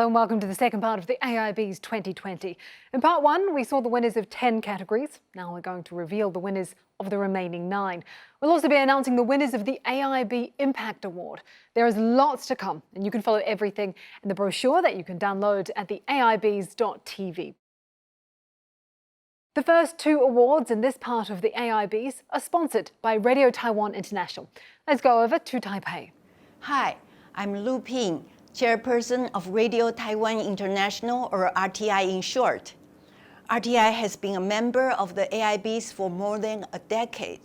Hello and welcome to the second part of the AIBs 2020. In part one, we saw the winners of 10 categories. Now we're going to reveal the winners of the remaining 9. We'll also be announcing the winners of the AIB Impact Award. There is lots to come, and you can follow everything in the brochure that you can download at the AIBs.tv. The first 2 awards in this part of the AIBs are sponsored by Radio Taiwan International. Let's go over to Taipei. Hi, I'm Lu Ping, Chairperson of Radio Taiwan International, or RTI in short. RTI has been a member of the AIBs for more than a decade.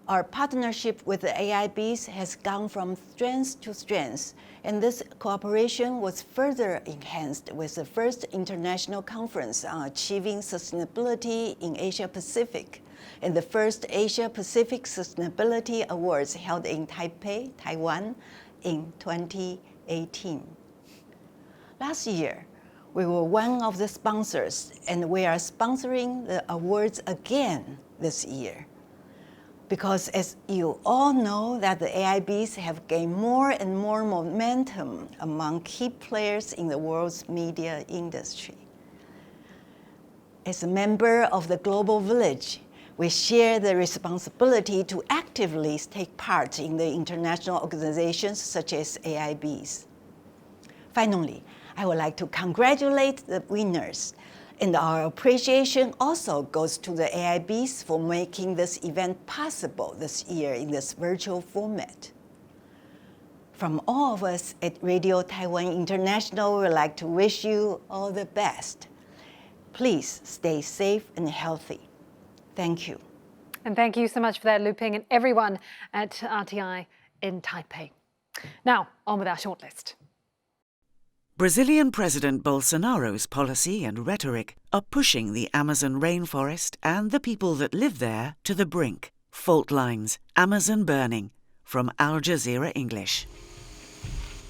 Our partnership with the AIBs has gone from strength to strength, and this cooperation was further enhanced with the first international conference on achieving sustainability in Asia Pacific and the first Asia Pacific Sustainability Awards held in Taipei, Taiwan in 2018. Last year, we were one of the sponsors, and we are sponsoring the awards again this year. Because as you all know, that the AIBs have gained more and more momentum among key players in the world's media industry. As a member of the global village, we share the responsibility to actively take part in the international organizations such as AIBs. Finally, I would like to congratulate the winners, and our appreciation also goes to the AIBs for making this event possible this year in this virtual format. From all of us at Radio Taiwan International, we would like to wish you all the best. Please stay safe and healthy. Thank you. And thank you so much for that, Lu Ping, and everyone at RTI in Taipei. Now, on with our shortlist. Brazilian President Bolsonaro's policy and rhetoric are pushing the Amazon rainforest and the people that live there to the brink. Fault lines, Amazon burning. From Al Jazeera English.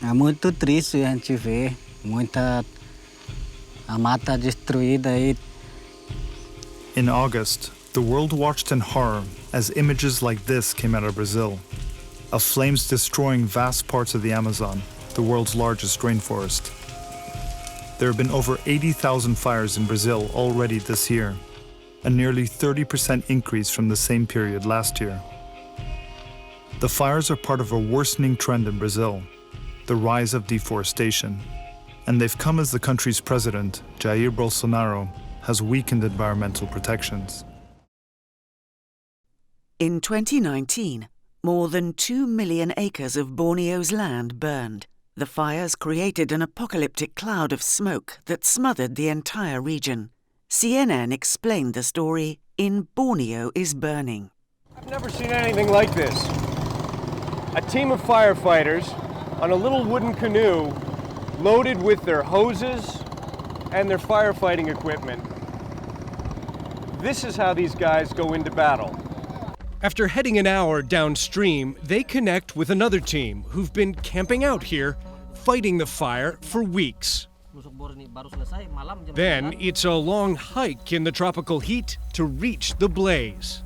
É muito triste a gente ver a mata destruída aí. In August, the world watched in horror as images like this came out of Brazil, of flames destroying vast parts of the Amazon, the world's largest rainforest. There have been over 80,000 fires in Brazil already this year, a nearly 30% increase from the same period last year. The fires are part of a worsening trend in Brazil, the rise of deforestation, and they've come as the country's president, Jair Bolsonaro, has weakened environmental protections. In 2019, more than 2 million acres of Borneo's land burned. The fires created an apocalyptic cloud of smoke that smothered the entire region. CNN explained the story in Borneo is Burning. I've never seen anything like this. A team of firefighters on a little wooden canoe loaded with their hoses and their firefighting equipment. This is how these guys go into battle. After heading an hour downstream, they connect with another team who've been camping out here, fighting the fire for weeks. Then it's a long hike in the tropical heat to reach the blaze.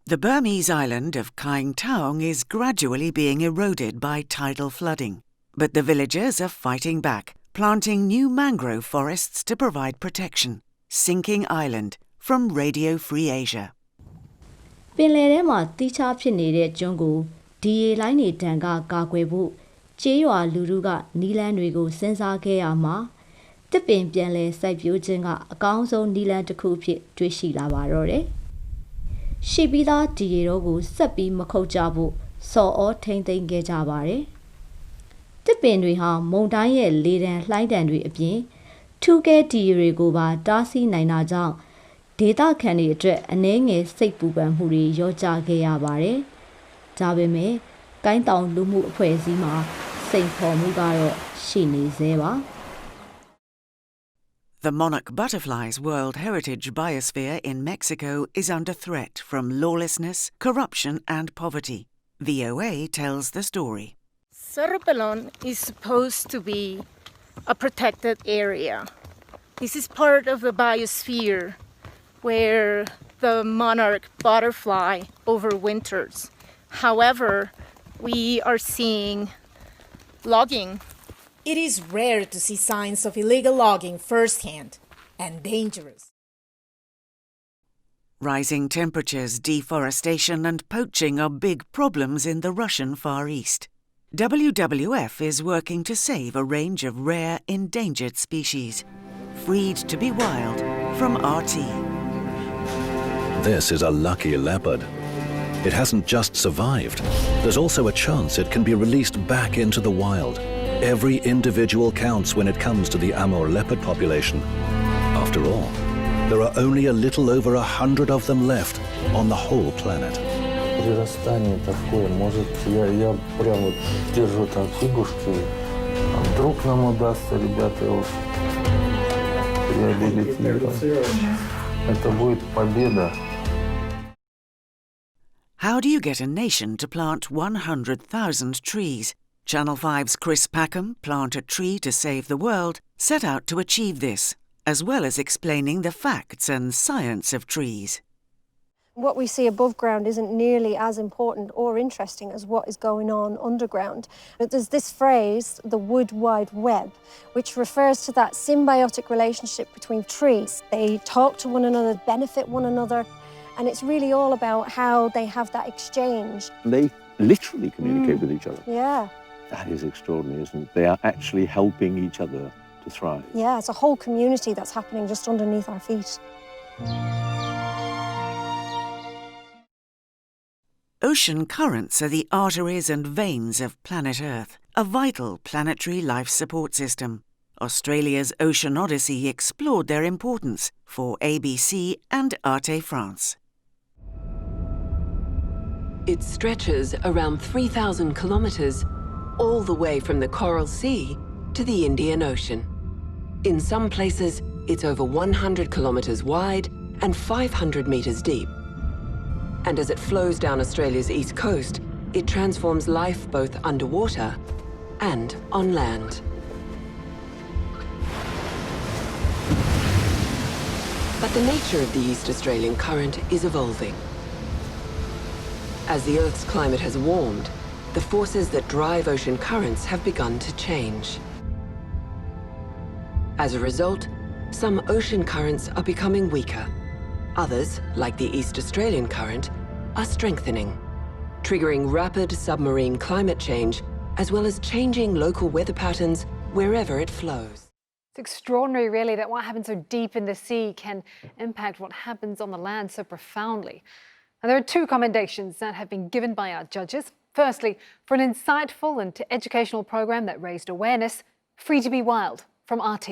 The Burmese island of Kaing Taong is gradually being eroded by tidal flooding. But the villagers are fighting back, planting new mangrove forests to provide protection. Sinking Island, from Radio Free Asia. ပင်လယ်ထဲမှာတိကျဖြစ်နေတဲ့ကျွန်းကိုဒီရေလိုင်းတွေတန်ကကာကွယ်ဖို့ကျေးရွာလူထုကနီလန်းတွေကိုစဉ်းစားခဲ့ရမှာတစ်ပင်ပြန်လဲစိုက်ပျိုးခြင်းကအကောင်းဆုံးနီလန်းတစ်ခုဖြစ်တွေ့ရှိလာပါတော့တယ်။ရှိပြီးသားဒီရေတော့ကိုဆက်ပြီးမခုတ်ကြဖို့စော်ဩထိမ့်သိမ်းခဲ့ကြပါတယ်။တစ်ပင်တွေဟာမုန်တိုင်းရဲ့လေတံလှိုင်းတံတွေအပြင်ထူးကဲဒီရေတွေကိုပါတားဆီးနိုင်တာကြောင့်ဒေသခံတွေအတွက်အနည်းငယ်စိတ်ပူပန်မှုတွေရောကြခဲ့ရပါတယ်။ဒါပေမဲ့ကိုင်းတောင်လူမှုအဖွဲ့အစည်းမှာစိန်ခေါ်မှုကတော့ရှိနေသေးပါ The monarch butterfly's World Heritage Biosphere in Mexico is under threat from lawlessness, corruption and poverty. VOA tells the story. Cerro Pelon is supposed to be a protected area. This is part of the biosphere where the monarch butterfly overwinters. However, we are seeing logging It is rare to see signs of illegal logging firsthand, and dangerous. Rising temperatures, deforestation and poaching are big problems in the Russian Far East. WWF is working to save a range of rare, endangered species, freed to be wild from RT. This is a lucky leopard. It hasn't just survived. There's also a chance it can be released back into the wild. Every individual counts when it comes to the Amur leopard population. After all, there are only a little over 100 of them left on the whole planet. Прирастание такое, может, я прям вот держу там фигушки, а вдруг нам удастся, ребята, уж реабилитировать. Это будет победа. How do you get a nation to plant 100,000 trees? Channel 5's Chris Packham, Plant a Tree to Save the World, set out to achieve this, as well as explaining the facts and science of trees. What we see above ground isn't nearly as important or interesting as what is going on underground. But there's this phrase, the wood wide web, which refers to that symbiotic relationship between trees. They talk to one another, benefit one another, and it's really all about how they have that exchange. They literally communicate with each other. Yeah. That is extraordinary, isn't it? They are actually helping each other to thrive. Yeah, it's a whole community that's happening just underneath our feet. Ocean currents are the arteries and veins of planet Earth, a vital planetary life support system. Australia's Ocean Odyssey explored their importance for ABC and Arte France. It stretches around 3,000 kilometers, all the way from the Coral Sea to the Indian Ocean. In some places, it's over 100 kilometers wide and 500 meters deep. And as it flows down Australia's east coast, it transforms life both underwater and on land. But the nature of the East Australian current is evolving. As the Earth's climate has warmed, the forces that drive ocean currents have begun to change. As a result, some ocean currents are becoming weaker. Others, like the East Australian current, are strengthening, triggering rapid submarine climate change, as well as changing local weather patterns wherever it flows. It's extraordinary, really, that what happens so deep in the sea can impact what happens on the land so profoundly. And there are two commendations that have been given by our judges. Firstly, for an insightful and educational program that raised awareness, Free to be Wild from RT.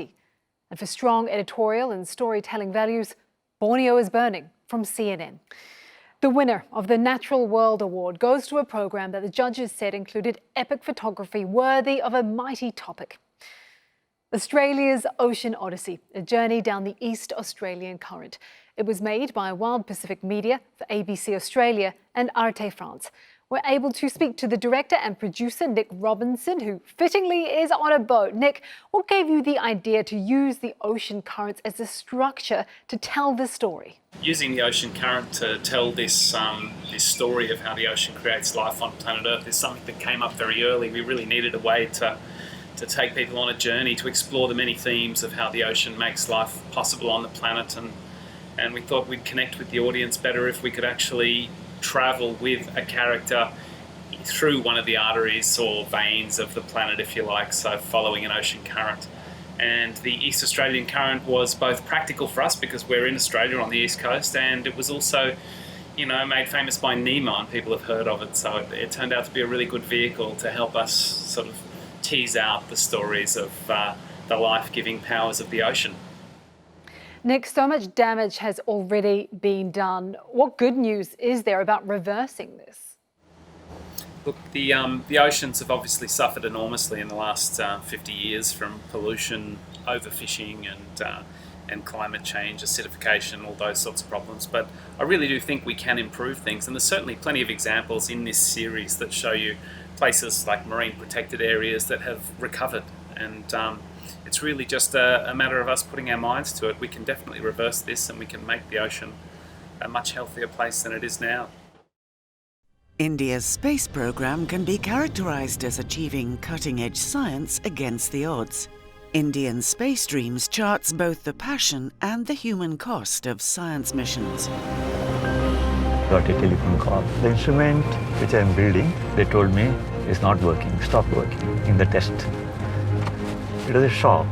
And for strong editorial and storytelling values, Borneo is Burning from CNN. The winner of the Natural World Award goes to a program that the judges said included epic photography worthy of a mighty topic. Australia's Ocean Odyssey, a journey down the East Australian current. It was made by Wild Pacific Media for ABC Australia and Arte France. We're able to speak to the director and producer, Nick Robinson, who fittingly is on a boat. Nick, what gave you the idea to use the ocean currents as a structure to tell this story? Using the ocean current to tell this story of how the ocean creates life on planet Earth is something that came up very early. We really needed a way to take people on a journey to explore the many themes of how the ocean makes life possible on the planet, and we thought we'd connect with the audience better if we could actually travel with a character through one of the arteries or veins of the planet, if you like, so following an ocean current. And the East Australian current was both practical for us because we're in Australia on the East Coast, and it was also, made famous by Nemo, and people have heard of it, so it turned out to be a really good vehicle to help us sort of tease out the stories of the life-giving powers of the ocean. Nick, so much damage has already been done. What good news is there about reversing this? Look, the oceans have obviously suffered enormously in the last 50 years from pollution, overfishing and climate change, acidification, all those sorts of problems. But I really do think we can improve things, and there's certainly plenty of examples in this series that show you places like marine protected areas that have recovered, and it's really just a matter of us putting our minds to it. We can definitely reverse this, and we can make the ocean a much healthier place than it is now. India's space program can be characterized as achieving cutting-edge science against the odds. Indian Space Dreams charts both the passion and the human cost of science missions. Got a telephone call. The instrument which I am building, they told me, is not working, stopped working in the test. It was a shock.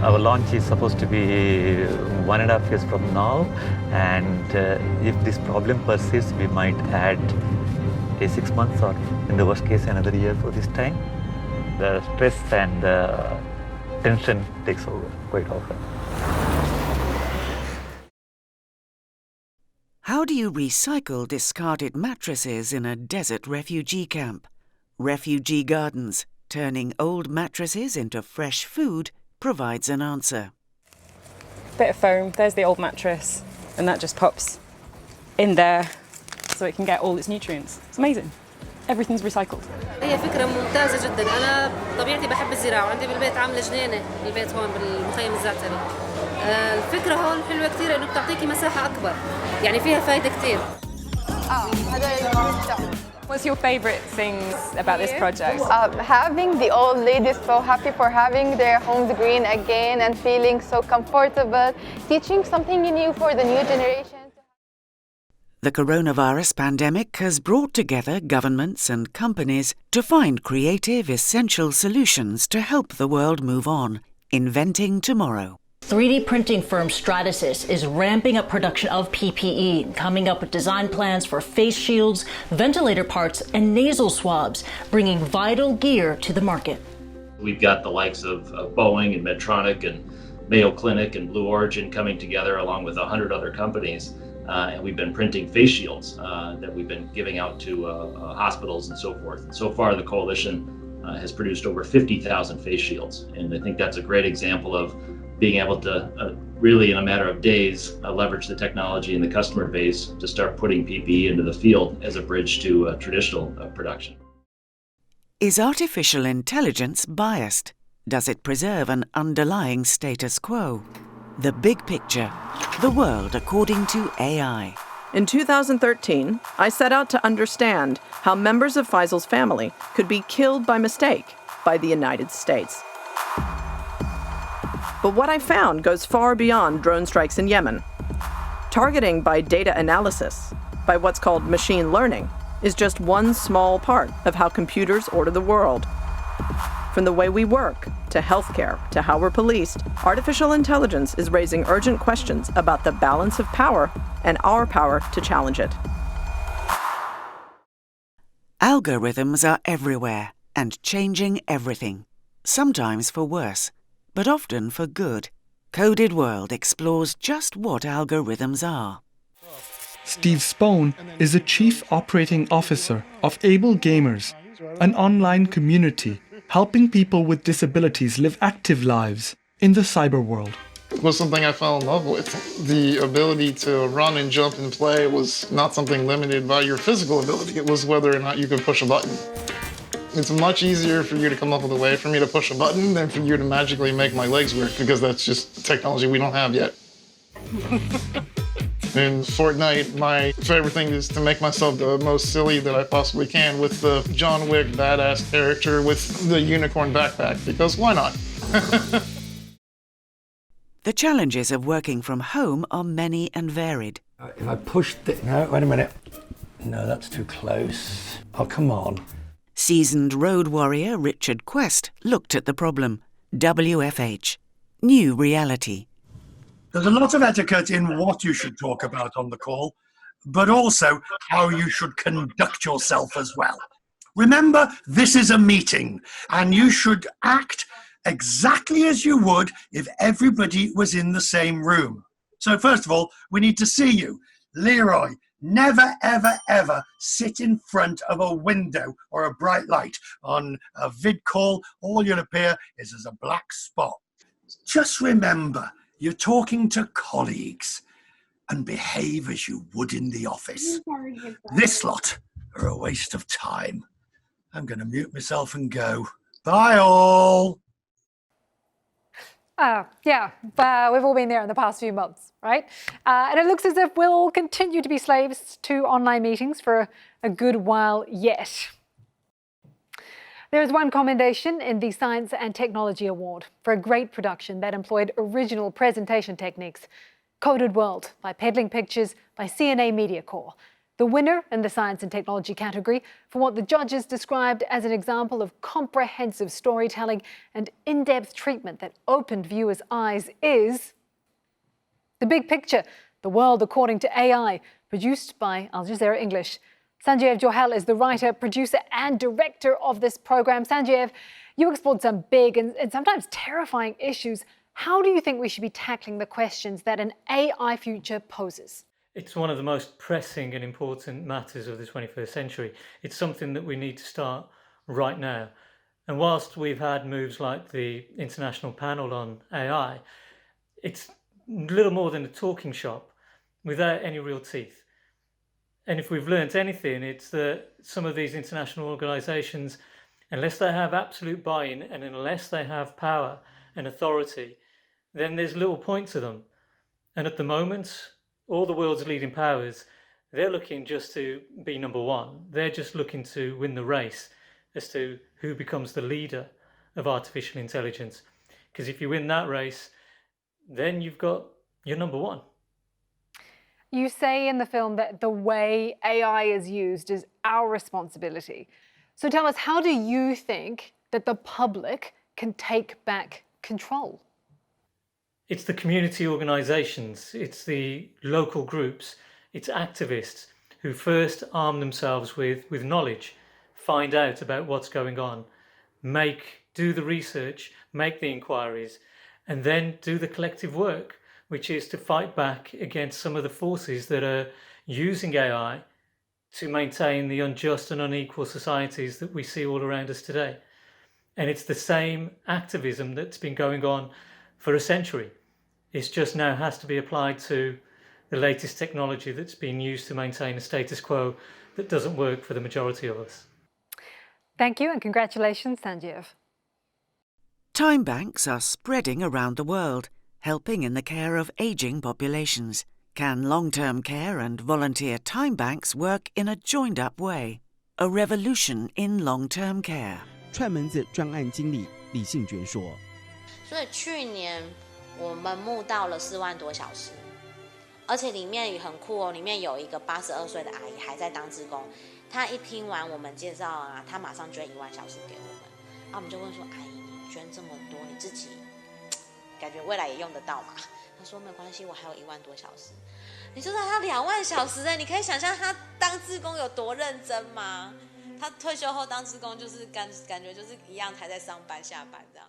Our launch is supposed to be 1.5 years from now, and if this problem persists, we might add 6 months or, in the worst case, another year for this time. The stress and the tension takes over quite often. How do you recycle discarded mattresses in a desert refugee camp? Refugee Gardens, turning old mattresses into fresh food, provides an answer. Bit of foam, there's the old mattress, and that just pops in there so it can get all its nutrients. It's amazing. Everything's recycled. هي فكرة ممتازة جدا. أنا طبيعتي بحب الزراعة وعندي بالبيت عاملة جنينة بالبيت هون بالمخيم الزعتري. الفكرة هون حلوة كثير إنه بتعطيكي مساحة أكبر. يعني فيها فايدة كثير. What's your favourite things about this project? Having the old ladies so happy for having their homes green again and feeling so comfortable, teaching something new for the new generation. The coronavirus pandemic has brought together governments and companies to find creative, essential solutions to help the world move on, inventing tomorrow. 3D printing firm Stratasys is ramping up production of PPE, coming up with design plans for face shields, ventilator parts, and nasal swabs, bringing vital gear to the market. We've got the likes of Boeing and Medtronic and Mayo Clinic and Blue Origin coming together along with 100 other companies. And we've been printing face shields that we've been giving out to hospitals and so forth. And so far, the coalition has produced over 50,000 face shields. And I think that's a great example of being able to really, in a matter of days, leverage the technology and the customer base to start putting PPE into the field as a bridge to traditional production. Is artificial intelligence biased? Does it preserve an underlying status quo? The big picture, the world according to AI. In 2013, I set out to understand how members of Faisal's family could be killed by mistake by the United States. But what I found goes far beyond drone strikes in Yemen. Targeting by data analysis, by what's called machine learning, is just one small part of how computers order the world. From the way we work, to healthcare, to how we're policed, artificial intelligence is raising urgent questions about the balance of power and our power to challenge it. Algorithms are everywhere and changing everything, sometimes for worse, but often for good. Coded World explores just what algorithms are. Steve Spohn is the Chief Operating Officer of Able Gamers, an online community helping people with disabilities live active lives in the cyber world. It was something I fell in love with. The ability to run and jump and play was not something limited by your physical ability. It was whether or not you could push a button. It's much easier for you to come up with a way for me to push a button than for you to magically make my legs work, because that's just technology we don't have yet. In Fortnite, my favorite thing is to make myself the most silly that I possibly can with the John Wick badass character with the unicorn backpack, because why not? The challenges of working from home are many and varied. If I push no, wait a minute. No, that's too close. Oh, come on. Seasoned road warrior Richard Quest looked at the problem. WFH. New reality. There's a lot of etiquette in what you should talk about on the call, but also how you should conduct yourself as well. Remember, this is a meeting, and you should act exactly as you would if everybody was in the same room. So first of all, we need to see you. Leroy, never, ever, ever sit in front of a window or a bright light. On a vid call, all you'll appear is as a black spot. Just remember, you're talking to colleagues, and behave as you would in the office. This lot are a waste of time. I'm going to mute myself and go. Bye all. We've all been there in the past few months, right? And it looks as if we'll continue to be slaves to online meetings for a good while yet. There is one commendation in the Science and Technology Award for a great production that employed original presentation techniques. Coded World by Peddling Pictures by CNA Media Corps. The winner in the Science and Technology category for what the judges described as an example of comprehensive storytelling and in-depth treatment that opened viewers' eyes is The Big Picture, The World According to AI, produced by Al Jazeera English. Sanjeev Johel is the writer, producer and director of this program. Sanjeev, you explored some big and sometimes terrifying issues. How do you think we should be tackling the questions that an AI future poses? It's one of the most pressing and important matters of the 21st century. It's something that we need to start right now. And whilst we've had moves like the International Panel on AI, it's little more than a talking shop without any real teeth. And if we've learnt anything, it's that some of these international organisations, unless they have absolute buy-in and unless they have power and authority, then there's little point to them. And at the moment, all the world's leading powers, they're looking just to be number one. They're just looking to win the race as to who becomes the leader of artificial intelligence. Because if you win that race, then you've got your number one. You say in the film that the way AI is used is our responsibility. So tell us, how do you think that the public can take back control? It's the community organisations, it's the local groups, it's activists who first arm themselves with knowledge, find out about what's going on, do the research, make the inquiries, and then do the collective work, which is to fight back against some of the forces that are using AI to maintain the unjust and unequal societies that we see all around us today. And it's the same activism that's been going on for a century. It just now has to be applied to the latest technology that's been used to maintain a status quo that doesn't work for the majority of us. Thank you and congratulations, Sanjeev. Time banks are spreading around the world, helping in the care of ageing populations. Can long-term care and volunteer time banks work in a joined-up way? A revolution in long-term care. 串门子专案经理李信娟说：“所以去年我们募到了4万多小时，而且里面也很酷哦，里面有一个82岁的阿姨还在当志工，她一拼完我们介绍啊，她马上捐1万小时给我们，啊，我们就问说，阿姨你捐这么多，你自己感觉未来也用得到嘛？她说没有关系，我还有1万多小时。你知道她2万小时哎，你可以想象她当志工有多认真吗？她退休后当志工就是感觉就是一样还在上班下班这样。”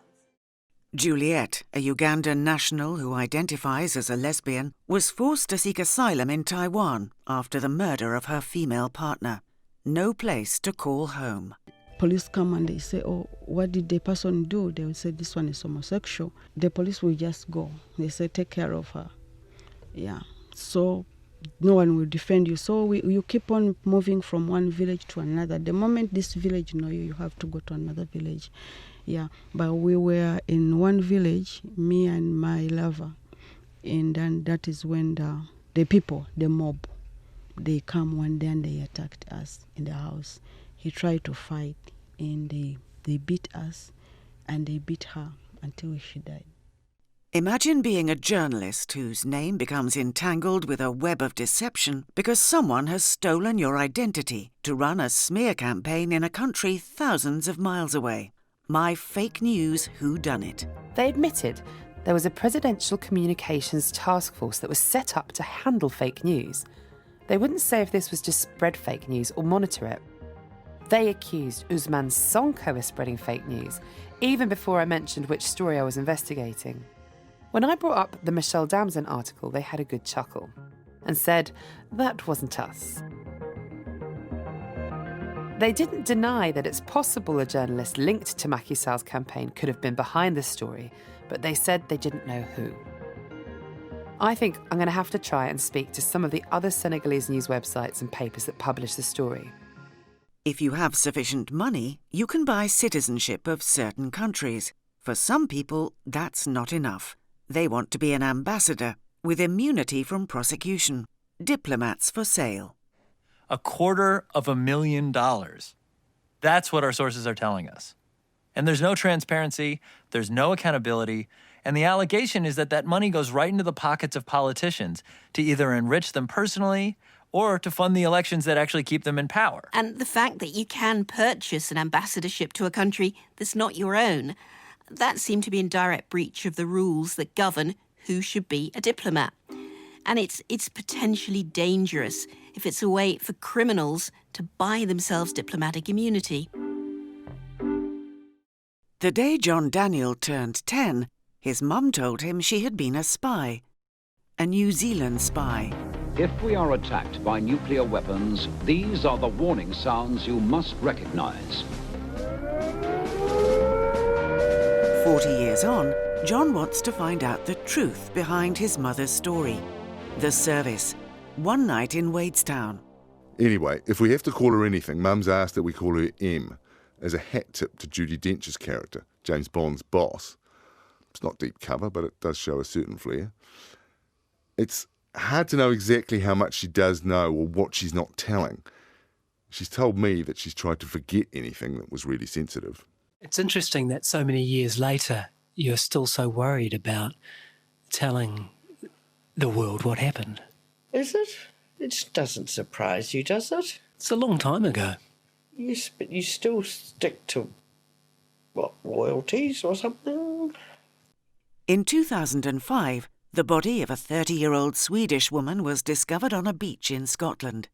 Juliet, a Ugandan national who identifies as a lesbian, was forced to seek asylum in Taiwan after the murder of her female partner. No place to call home. Police come and they say, oh, what did the person do? They will say, this one is homosexual. The police will just go. They say, take care of her. Yeah. So no one will defend you. So you keep on moving from one village to another. The moment this village know you, you have to go to another village. Yeah, but we were in one village, me and my lover, and then that is when the people, the mob, they come one day and they attacked us in the house. He tried to fight, and they beat us, and they beat her until she died. Imagine being a journalist whose name becomes entangled with a web of deception because someone has stolen your identity to run a smear campaign in a country thousands of miles away. My fake news whodunit. They admitted there was a presidential communications task force that was set up to handle fake news. They wouldn't say if this was to spread fake news or monitor it. They accused Usman Sonko of spreading fake news, even before I mentioned which story I was investigating. When I brought up the Michelle Damson article, they had a good chuckle and said that wasn't us. They didn't deny that it's possible a journalist linked to Macky Sall's campaign could have been behind this story, but they said they didn't know who. I think I'm going to have to try and speak to some of the other Senegalese news websites and papers that publish the story. If you have sufficient money, you can buy citizenship of certain countries. For some people, that's not enough. They want to be an ambassador with immunity from prosecution. Diplomats for sale. $250,000. That's what our sources are telling us. And there's no transparency, there's no accountability, and the allegation is that that money goes right into the pockets of politicians to either enrich them personally or to fund the elections that actually keep them in power. And the fact that you can purchase an ambassadorship to a country that's not your own, that seemed to be in direct breach of the rules that govern who should be a diplomat. And it's potentially dangerous if it's a way for criminals to buy themselves diplomatic immunity. The day John Daniel turned 10, his mum told him she had been a spy. A New Zealand spy. If we are attacked by nuclear weapons, these are the warning sounds you must recognize. 40 years on, John wants to find out the truth behind his mother's story. The Service. One night in Wadestown. Anyway, if we have to call her anything, Mum's asked that we call her M, as a hat tip to Judi Dench's character, James Bond's boss. It's not deep cover, but it does show a certain flair. It's hard to know exactly how much she does know or what she's not telling. She's told me that she's tried to forget anything that was really sensitive. It's interesting that so many years later, you're still so worried about telling the world what happened. Is it? It doesn't surprise you, does it? It's a long time ago. Yes, but you still stick to, what, royalties or something? In 2005, the body of a 30-year-old Swedish woman was discovered on a beach in Scotland.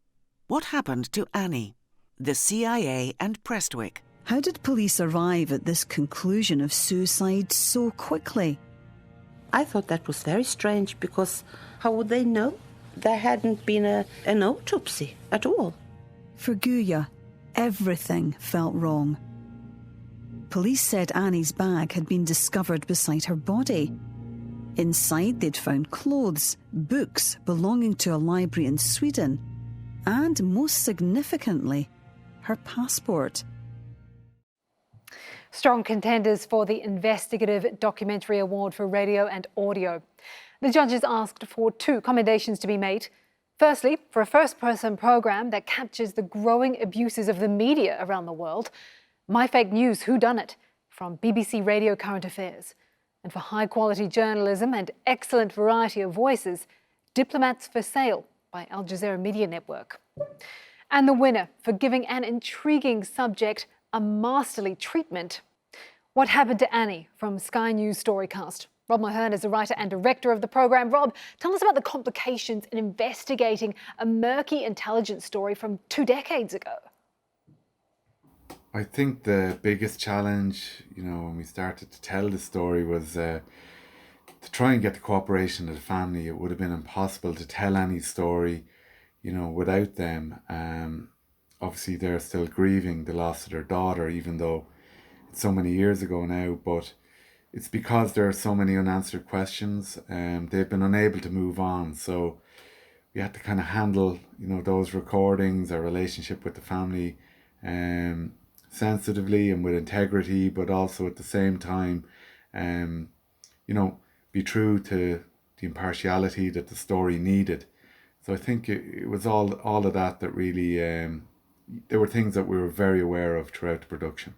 What happened to Annie? The CIA and Prestwick. How did police arrive at this conclusion of suicide so quickly? I thought that was very strange because how would they know? There hadn't been an autopsy at all. For Guya, everything felt wrong. Police said Annie's bag had been discovered beside her body. Inside, they'd found clothes, books belonging to a library in Sweden, and most significantly, her passport. Strong contenders for the Investigative Documentary Award for Radio and Audio. The judges asked for 2 commendations to be made. Firstly, for a first-person program that captures the growing abuses of the media around the world, My Fake News Whodunit from BBC Radio Current Affairs. And for high-quality journalism and excellent variety of voices, Diplomats for Sale by Al Jazeera Media Network. And the winner for giving an intriguing subject a masterly treatment. What Happened to Annie from Sky News Storycast. Rob Mahern is the writer and director of the programme. Rob, tell us about the complications in investigating a murky intelligence story from 2 decades ago. I think the biggest challenge, when we started to tell the story was to try and get the cooperation of the family. It would have been impossible to tell any story, without them. Obviously, they're still grieving the loss of their daughter, even though it's so many years ago now. But it's because there are so many unanswered questions, and they've been unable to move on. So we had to kind of handle, those recordings, our relationship with the family, sensitively and with integrity, but also at the same time, be true to the impartiality that the story needed. So I think it was all of that really, there were things that we were very aware of throughout the production.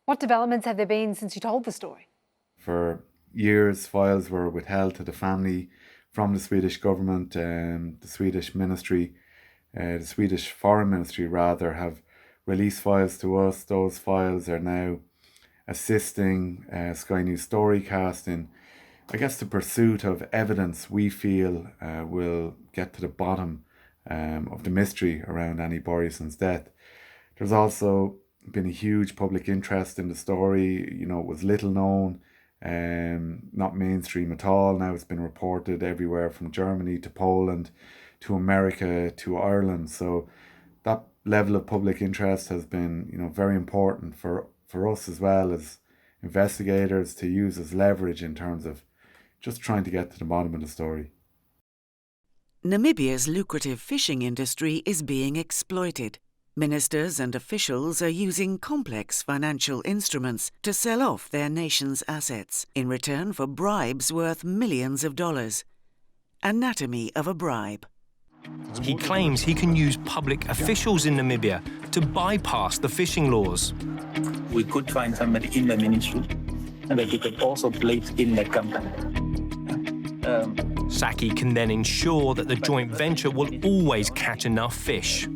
What developments have there been since you told the story? For years, files were withheld to the family from the Swedish government, the Swedish Ministry, the Swedish Foreign Ministry rather, have released files to us. Those files are now assisting Sky News Storycast in, the pursuit of evidence we feel will get to the bottom of the mystery around Annie Borison's death. There's also been a huge public interest in the story. It was little known, not mainstream at all. Now it's been reported everywhere from Germany to Poland to America to Ireland. So that level of public interest has been, very important for us as well as investigators to use as leverage in terms of just trying to get to the bottom of the story. Namibia's lucrative fishing industry is being exploited. Ministers and officials are using complex financial instruments to sell off their nation's assets in return for bribes worth millions of dollars. Anatomy of a bribe. He claims he can use public officials in Namibia to bypass the fishing laws. We could find somebody in the ministry and that we could also place in the company. Saki can then ensure that the joint venture will always catch enough fish.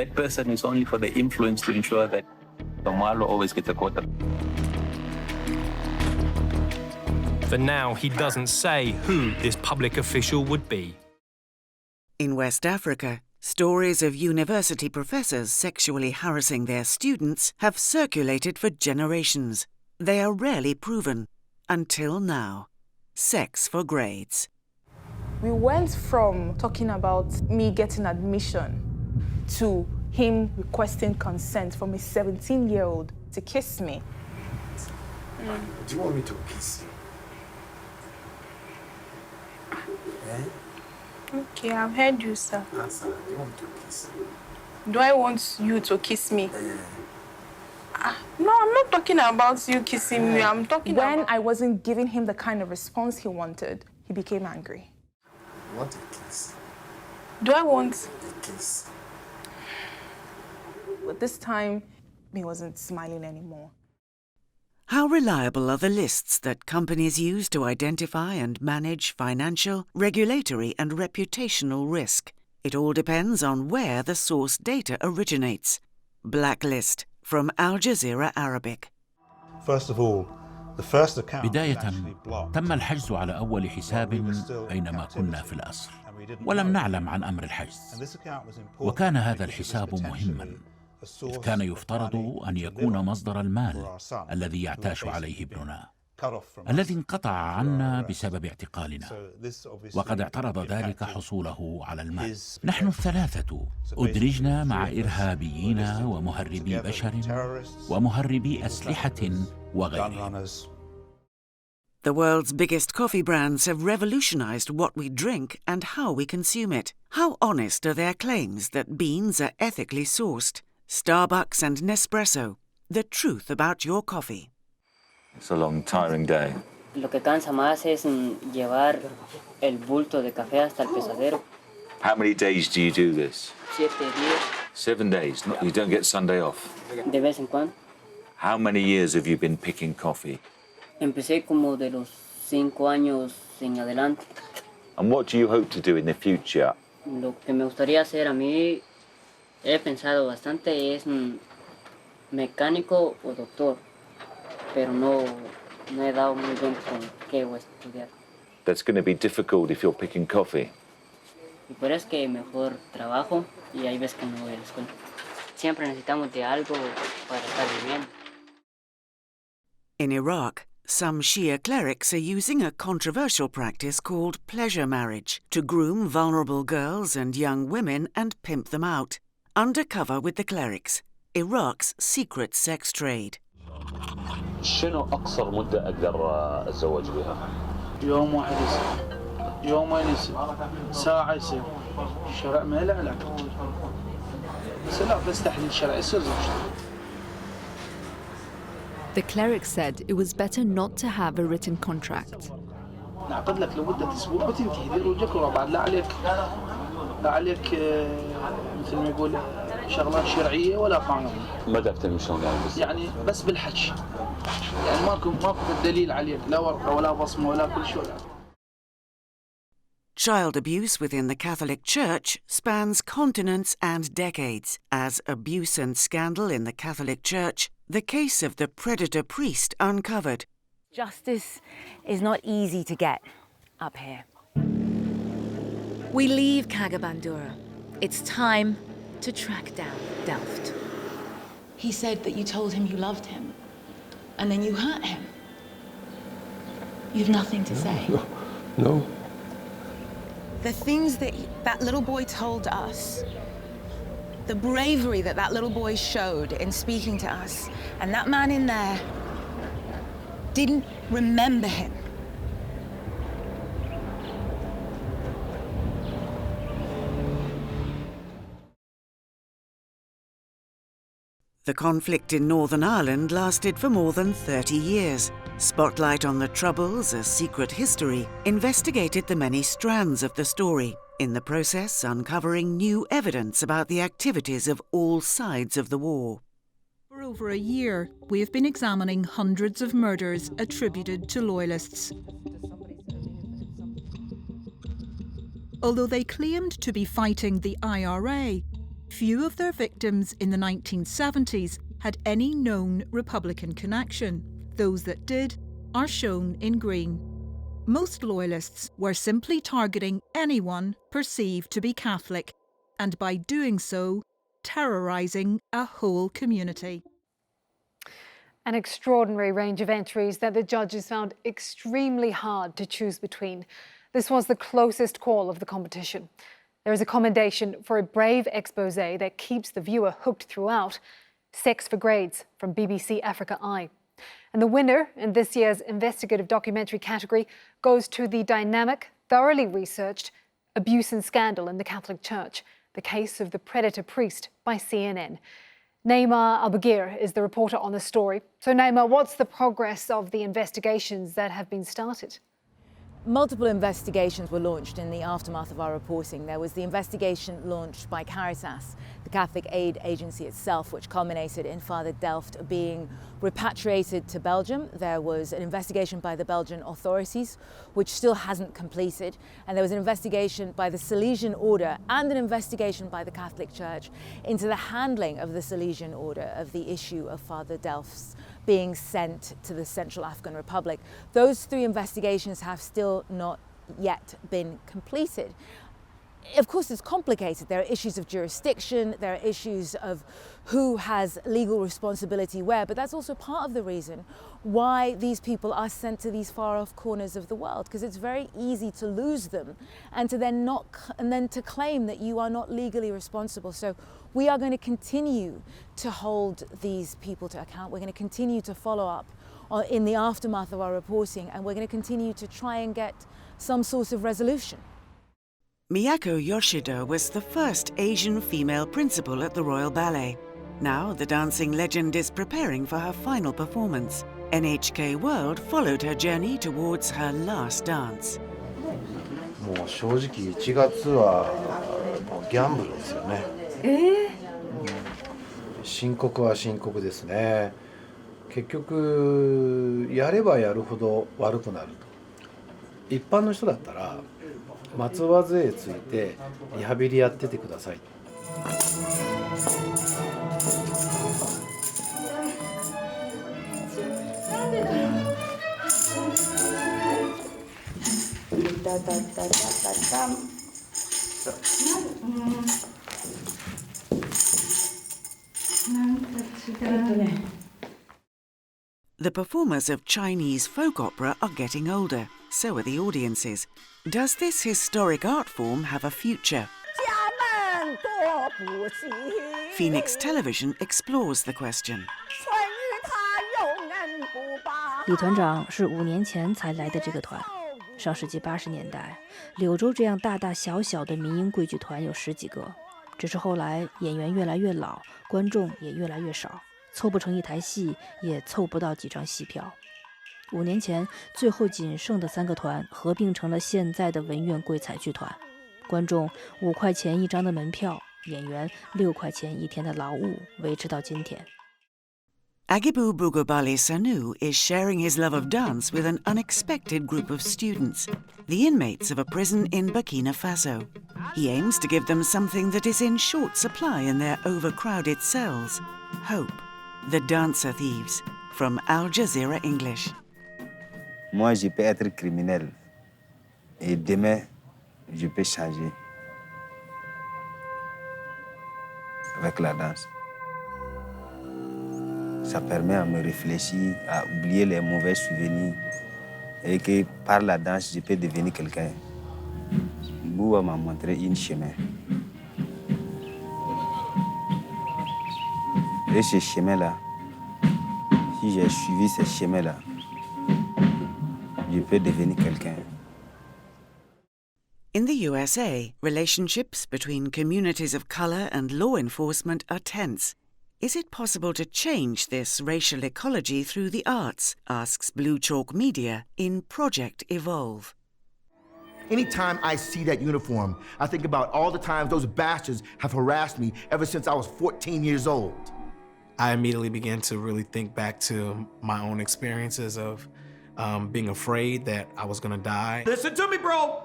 That person is only for the influence to ensure that Tomalo always gets a quota. For now, he doesn't say who this public official would be. In West Africa, stories of university professors sexually harassing their students have circulated for generations. They are rarely proven, until now. Sex for grades. We went from talking about me getting admission to him requesting consent from a 17-year-old to kiss me. Do you want me to kiss you? Eh? Okay, I've heard you, sir. Answer. Do you want me to kiss you? Do I want you to kiss me? No, I'm not talking about you kissing me. I'm talking when I wasn't giving him the kind of response he wanted, he became angry. You want a kiss? Do I want a kiss? But this time, he wasn't smiling anymore. How reliable are the lists that companies use to identify and manage financial, regulatory and reputational risk? It all depends on where the source data originates. Blacklist from Al Jazeera Arabic. First of all, the first account بداية تم الحجز على أول حساب بينما كنا في الأسر ولم نعلم عن أمر الحجز وكان هذا الحساب مهما إذ كان يفترض أن يكون مصدر المال الذي يعتاش عليه ابننا الذي انقطع عنا بسبب اعتقالنا وقد اعترض ذلك حصوله على المال. نحن الثلاثة أدرجنا مع إرهابيين ومهربي بشر ومهربي أسلحة وغيرهم. The world's biggest coffee brands have revolutionized what we drink and how we consume it. How honest are their claims that beans are ethically sourced? Starbucks and Nespresso, the truth about your coffee. It's a long, tiring day. Lo que cansa más es llevar el bulto de café hasta el pesadero. How many days do you do this? 7 días. 7 days. You don't get Sunday off. De vez en cuando. How many years have you been picking coffee? Empecé como de los 5 años en adelante. And what do you hope to do in the future? Lo que me gustaría hacer a mí, he pensado bastante, es mecánico o doctor, pero no he dado muy bien con qué voy a estudiar. That's going to be difficult if you're picking coffee. Y por eso es que mejor trabajo y hay veces que no voy a la escuela. Siempre necesitamos de algo para estar viviendo. In Iraq, some Shia clerics are using a controversial practice called pleasure marriage to groom vulnerable girls and young women and pimp them out. Undercover with the clerics, Iraq's secret sex trade. شنو أقصر مدة أقدر أتزوج بها؟ يوم واحد يصير، يومين يصير، ساعة يصير، الشرع ما له علاقة. بس لا بس تحت الشرع يصير زوجته. The cleric said it was better not to have a written contract. نعقد لك لمدة أسبوع وتنتهي دير وجهك وبعد لا عليك لا عليك مثل ما يقول شغلات شرعية ولا قانون. ماذا أفتهم شلون يعني بس بالحكي. يعني ماكو دليل عليك لا ورقة ولا بصمة ولا كل شيء ولا. Child abuse within the Catholic Church spans continents and decades. As abuse and scandal in the Catholic Church, the case of the predator priest uncovered. Justice is not easy to get up here. We leave Kagabandura. It's time to track down Delft. He said that you told him you loved him, and then you hurt him. You've nothing to say. No. The things that that little boy told us, the bravery that that little boy showed in speaking to us, and that man in there didn't remember him. The conflict in Northern Ireland lasted for more than 30 years. Spotlight on the Troubles, a secret history, investigated the many strands of the story, in the process uncovering new evidence about the activities of all sides of the war. For over a year, we have been examining hundreds of murders attributed to Loyalists. Although they claimed to be fighting the IRA, few of their victims in the 1970s had any known Republican connection. Those that did are shown in green. Most Loyalists were simply targeting anyone perceived to be Catholic, and by doing so, terrorising a whole community. An extraordinary range of entries that the judges found extremely hard to choose between. This was the closest call of the competition. There is a commendation for a brave exposé that keeps the viewer hooked throughout. Sex for Grades from BBC Africa Eye. And the winner in this year's Investigative Documentary category goes to the dynamic, thoroughly researched Abuse and Scandal in the Catholic Church, the case of the predator priest by CNN. Naima Albagir is the reporter on the story. So Naima, what's the progress of the investigations that have been started? Multiple investigations were launched in the aftermath of our reporting. There was the investigation launched by Caritas, the Catholic aid agency itself, which culminated in Father Delft being repatriated to Belgium. There was an investigation by the Belgian authorities, which still hasn't completed. And there was an investigation by the Salesian Order and an investigation by the Catholic Church into the handling of the Salesian Order of the issue of Father Delft's being sent to the Central African Republic. Those three investigations have still not yet been completed. Of course, it's complicated. There are issues of jurisdiction, there are issues of who has legal responsibility where, but that's also part of the reason why these people are sent to these far-off corners of the world, because it's very easy to lose them and to then to claim that you are not legally responsible. So we are going to continue to hold these people to account. We're going to continue to follow up in the aftermath of our reporting, and we're going to continue to try and get some sort of resolution. Miyako Yoshido was the first Asian female principal at the Royal Ballet. Now the dancing legend is preparing for her final performance. NHK World followed her journey towards her last dance. もう正直1月はもうギャンブルですよね。深刻は深刻ですね。結局やればやるほど悪くなると。一般の人だったら松葉杖ついてリハビリやっててください。The performers of Chinese folk opera are getting older, so are the audiences. Does this historic art form have a future? Phoenix Television explores the question. 李团长是5年前才来的这个团。上世纪80年代，柳州这样大大小小的民营贵剧团有10几个，只是后来演员越来越老，观众也越来越少，凑不成一台戏，也凑不到几张戏票。5年前，最后仅剩的3个团合并成了现在的文苑贵彩剧团，观众5块钱1张的门票，演员6块钱1天的劳务，维持到今天。Agibu Bugobali Sanu is sharing his love of dance with an unexpected group of students, the inmates of a prison in Burkina Faso. He aims to give them something that is in short supply in their overcrowded cells: hope. The Dancer Thieves, from Al Jazeera English. Moi, je peux être criminel et demain, je peux changer avec la danse. Ça permet à me réfléchir, à oublier les mauvais souvenirs et que par la danse, je peux devenir quelqu'un. Bouba m'a montré un chemin. Et ce chemin-là, si j'ai suivi ce chemin-là, je peux devenir quelqu'un. In the USA, relationships between communities of color and law enforcement are tense. Is it possible to change this racial ecology through the arts, asks Blue Chalk Media in Project Evolve. Anytime I see that uniform, I think about all the times those bastards have harassed me ever since I was 14 years old. I immediately began to really think back to my own experiences of being afraid that I was gonna die. Listen to me, bro.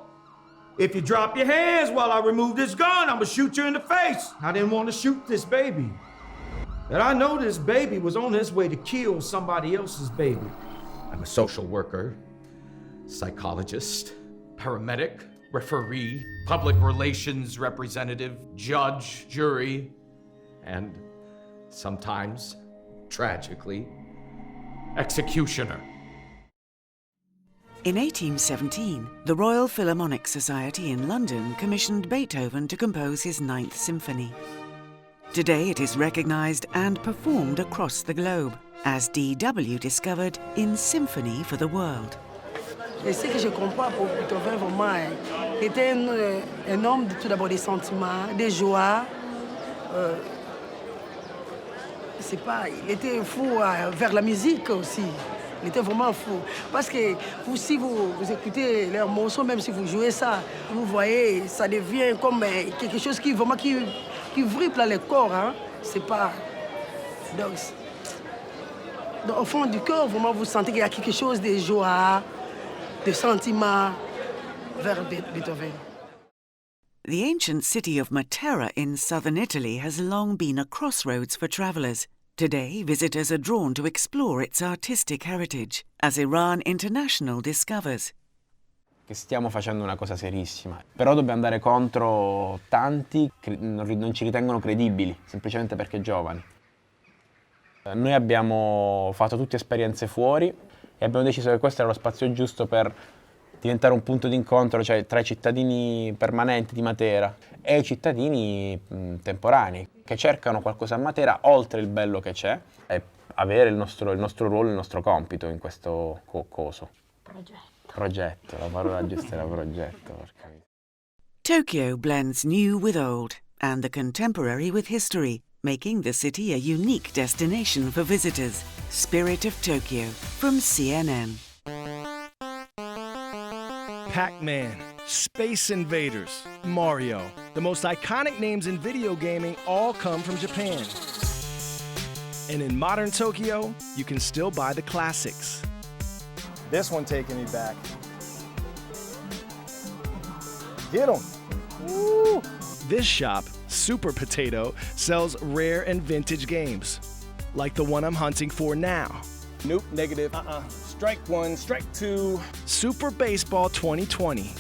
If you drop your hands while I remove this gun, I'm gonna shoot you in the face. I didn't want to shoot this baby. And I know this baby was on his way to kill somebody else's baby. I'm a social worker, psychologist, paramedic, referee, public relations representative, judge, jury, and sometimes, tragically, executioner. In 1817, the Royal Philharmonic Society in London commissioned Beethoven to compose his Ninth Symphony. Today it is recognised and performed across the globe, as D.W. discovered in Symphony for the World. Et ce que je comprends pour Beethoven, vraiment, il était un homme tout d'abord des sentiments, des joies. Il était fou vers la musique aussi. Il était vraiment fou. Parce que si vous écoutez leurs morceaux, même si vous jouez ça, vous voyez, ça devient comme quelque chose qui vraiment qui vrille dans le corps. Hein? C'est pas... Donc, au fond du cœur, vraiment, vous sentez qu'il y a quelque chose de joie, de sentiment vers Beethoven. The ancient city of Matera in southern Italy has long been a crossroads for travellers. Today, visitors are drawn to explore its artistic heritage, as Iran International discovers. Che stiamo facendo una cosa serissima, però dobbiamo andare contro tanti che non ci ritengono credibili, semplicemente perché giovani. Noi abbiamo fatto tutte esperienze fuori e abbiamo deciso che questo era lo spazio giusto per diventare un punto d'incontro, cioè tra i cittadini permanenti di Matera e i cittadini temporanei che cercano qualcosa a Matera oltre il bello che c'è e avere il nostro ruolo, il nostro compito in questo coso. Progetto, la parola giusta era progetto. Tokyo blends new with old and the contemporary with history, making the city a unique destination for visitors. Spirit of Tokyo from CNN. Pac-Man, Space Invaders, Mario. The most iconic names in video gaming all come from Japan. And in modern Tokyo, you can still buy the classics. This one taking me back. Get 'em. Woo! This shop, Super Potato, sells rare and vintage games, like the one I'm hunting for now. Nope, negative. Strike one, strike two. Super Baseball 2020.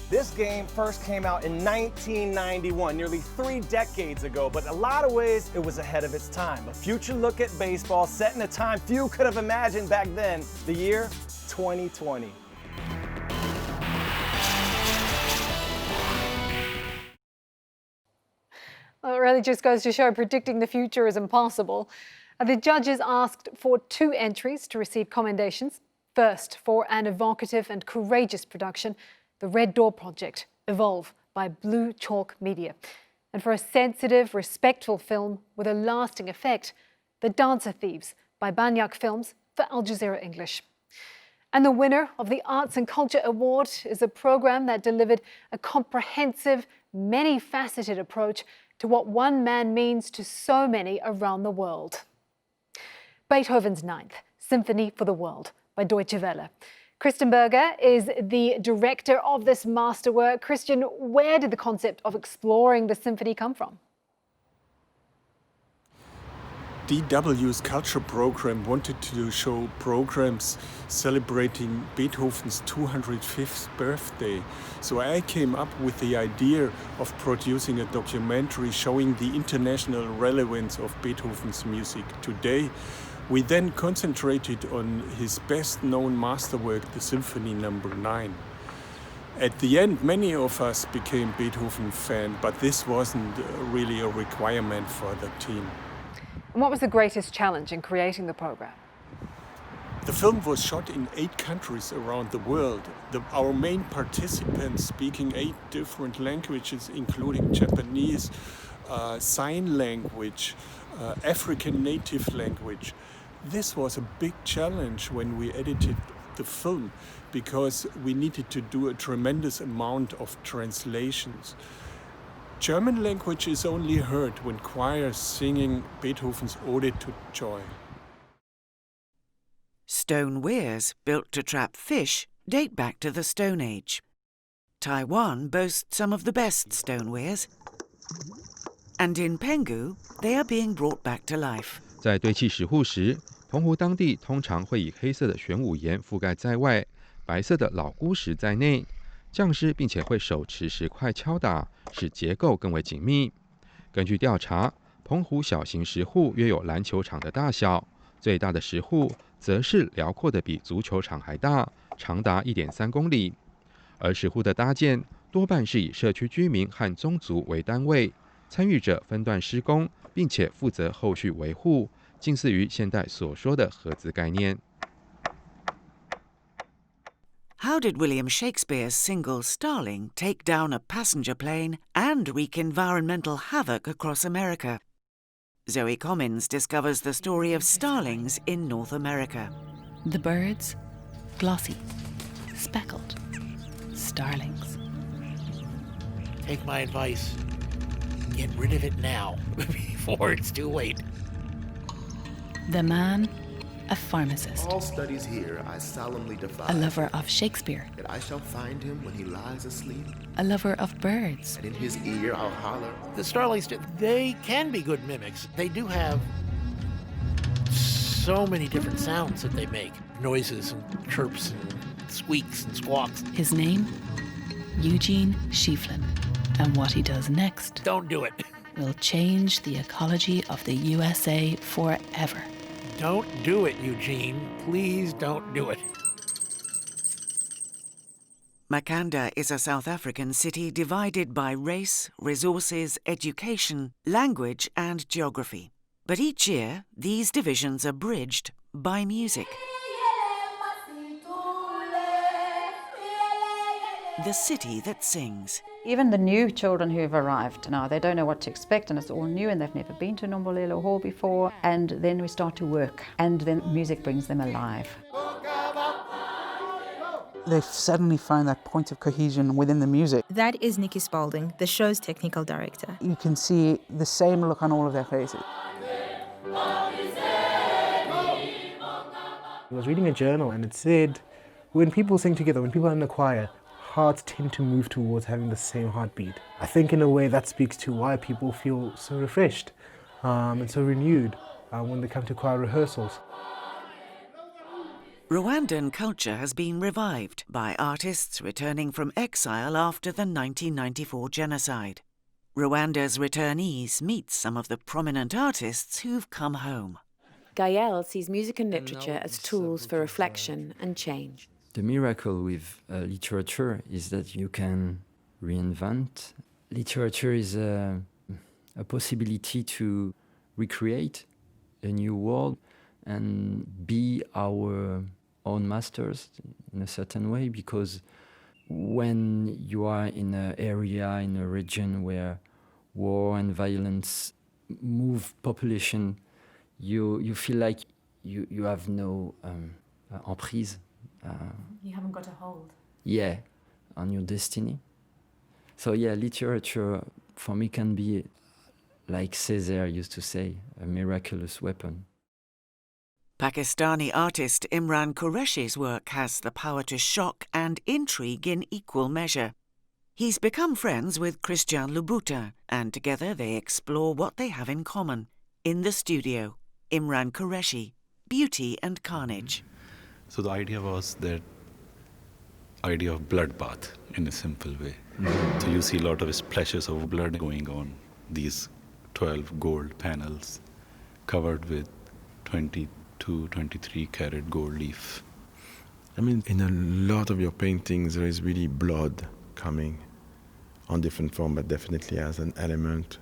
This game first came out in 1991, nearly 3 decades ago, but in a lot of ways, it was ahead of its time. A future look at baseball set in a time few could have imagined back then, the year 2020. Well, it really just goes to show predicting the future is impossible. The judges asked for 2 entries to receive commendations. First, for an evocative and courageous production, The Red Door Project, Evolve, by Blue Chalk Media. And for a sensitive, respectful film with a lasting effect, The Dancer Thieves, by Banyak Films for Al Jazeera English. And the winner of the Arts and Culture Award is a program that delivered a comprehensive, many-faceted approach to what one man means to so many around the world. Beethoven's Ninth, Symphony for the World, by Deutsche Welle. Christian Berger is the director of this masterwork. Christian, where did the concept of exploring the symphony come from? DW's culture program wanted to show programs celebrating Beethoven's 205th birthday. So I came up with the idea of producing a documentary showing the international relevance of Beethoven's music today. We then concentrated on his best-known masterwork, the Symphony No. 9. At the end, many of us became Beethoven fans, but this wasn't really a requirement for the team. And what was the greatest challenge in creating the program? The film was shot in 8 countries around the world. Our main participants speaking 8 different languages, including Japanese, sign language, African native language. This was a big challenge when we edited the film because we needed to do a tremendous amount of translations. German language is only heard when choirs singing Beethoven's Ode to Joy. Stone weirs built to trap fish date back to the Stone Age. Taiwan boasts some of the best stone weirs, and in Penghu, they are being brought back to life. 在堆砌石户时，澎湖当地通常会以黑色的玄武岩覆盖在外，白色的老孤石在内。匠师并且会手持石块敲打，使结构更为紧密。根据调查，澎湖小型石户约有篮球场的大小，最大的石户则是辽阔的比足球场还大，长达 1.3 公里。而石户的搭建多半是以社区居民和宗族为单位，参与者分段施工，并且负责后续维护，近似于现代所说的合资概念。How did William Shakespeare's single Starling take down a passenger plane and wreak environmental havoc across America? Zoe Commins discovers the story of starlings in North America. The birds, glossy, speckled, starlings. Take my advice. Get rid of it now, before it's too late. The man, a pharmacist. All studies here I solemnly defy. A lover of Shakespeare. That I shall find him when he lies asleep. A lover of birds. And in his ear I'll holler. The starlings, they can be good mimics. They do have so many different sounds that they make. Noises and chirps and squeaks and squawks. His name? Eugene Schieffelin. And what he does next... Don't do it. ...will change the ecology of the USA forever. Don't do it, Eugene. Please don't do it. Makanda is a South African city divided by race, resources, education, language and geography. But each year, these divisions are bridged by music. The city that sings. Even the new children who have arrived now, they don't know what to expect and it's all new and they've never been to Nombolelo Hall before, and then we start to work and then music brings them alive. They've suddenly found that point of cohesion within the music. That is Nikki Spalding, the show's technical director. You can see the same look on all of their faces. I was reading a journal and it said, when people sing together, when people are in a choir, hearts tend to move towards having the same heartbeat. I think in a way that speaks to why people feel so refreshed and so renewed when they come to choir rehearsals. Rwandan culture has been revived by artists returning from exile after the 1994 genocide. Rwanda's returnees meet some of the prominent artists who've come home. Gael sees music and literature as tools for reflection and change. The miracle with literature is that you can reinvent. Literature is a possibility to recreate a new world and be our own masters in a certain way, because when you are in an area, in a region where war and violence move population, you feel like you have no emprise. You haven't got a hold. Yeah, on your destiny. So yeah, literature for me can be, like Césaire used to say, a miraculous weapon. Pakistani artist Imran Qureshi's work has the power to shock and intrigue in equal measure. He's become friends with Christian Louboutin, and together they explore what they have in common. In the studio, Imran Qureshi, Beauty and Carnage. So the idea was that idea of bloodbath in a simple way. So you see a lot of splashes of blood going on, these 12 gold panels covered with 22, 23 karat gold leaf. I mean, in a lot of your paintings, there is really blood coming on different form, but definitely as an element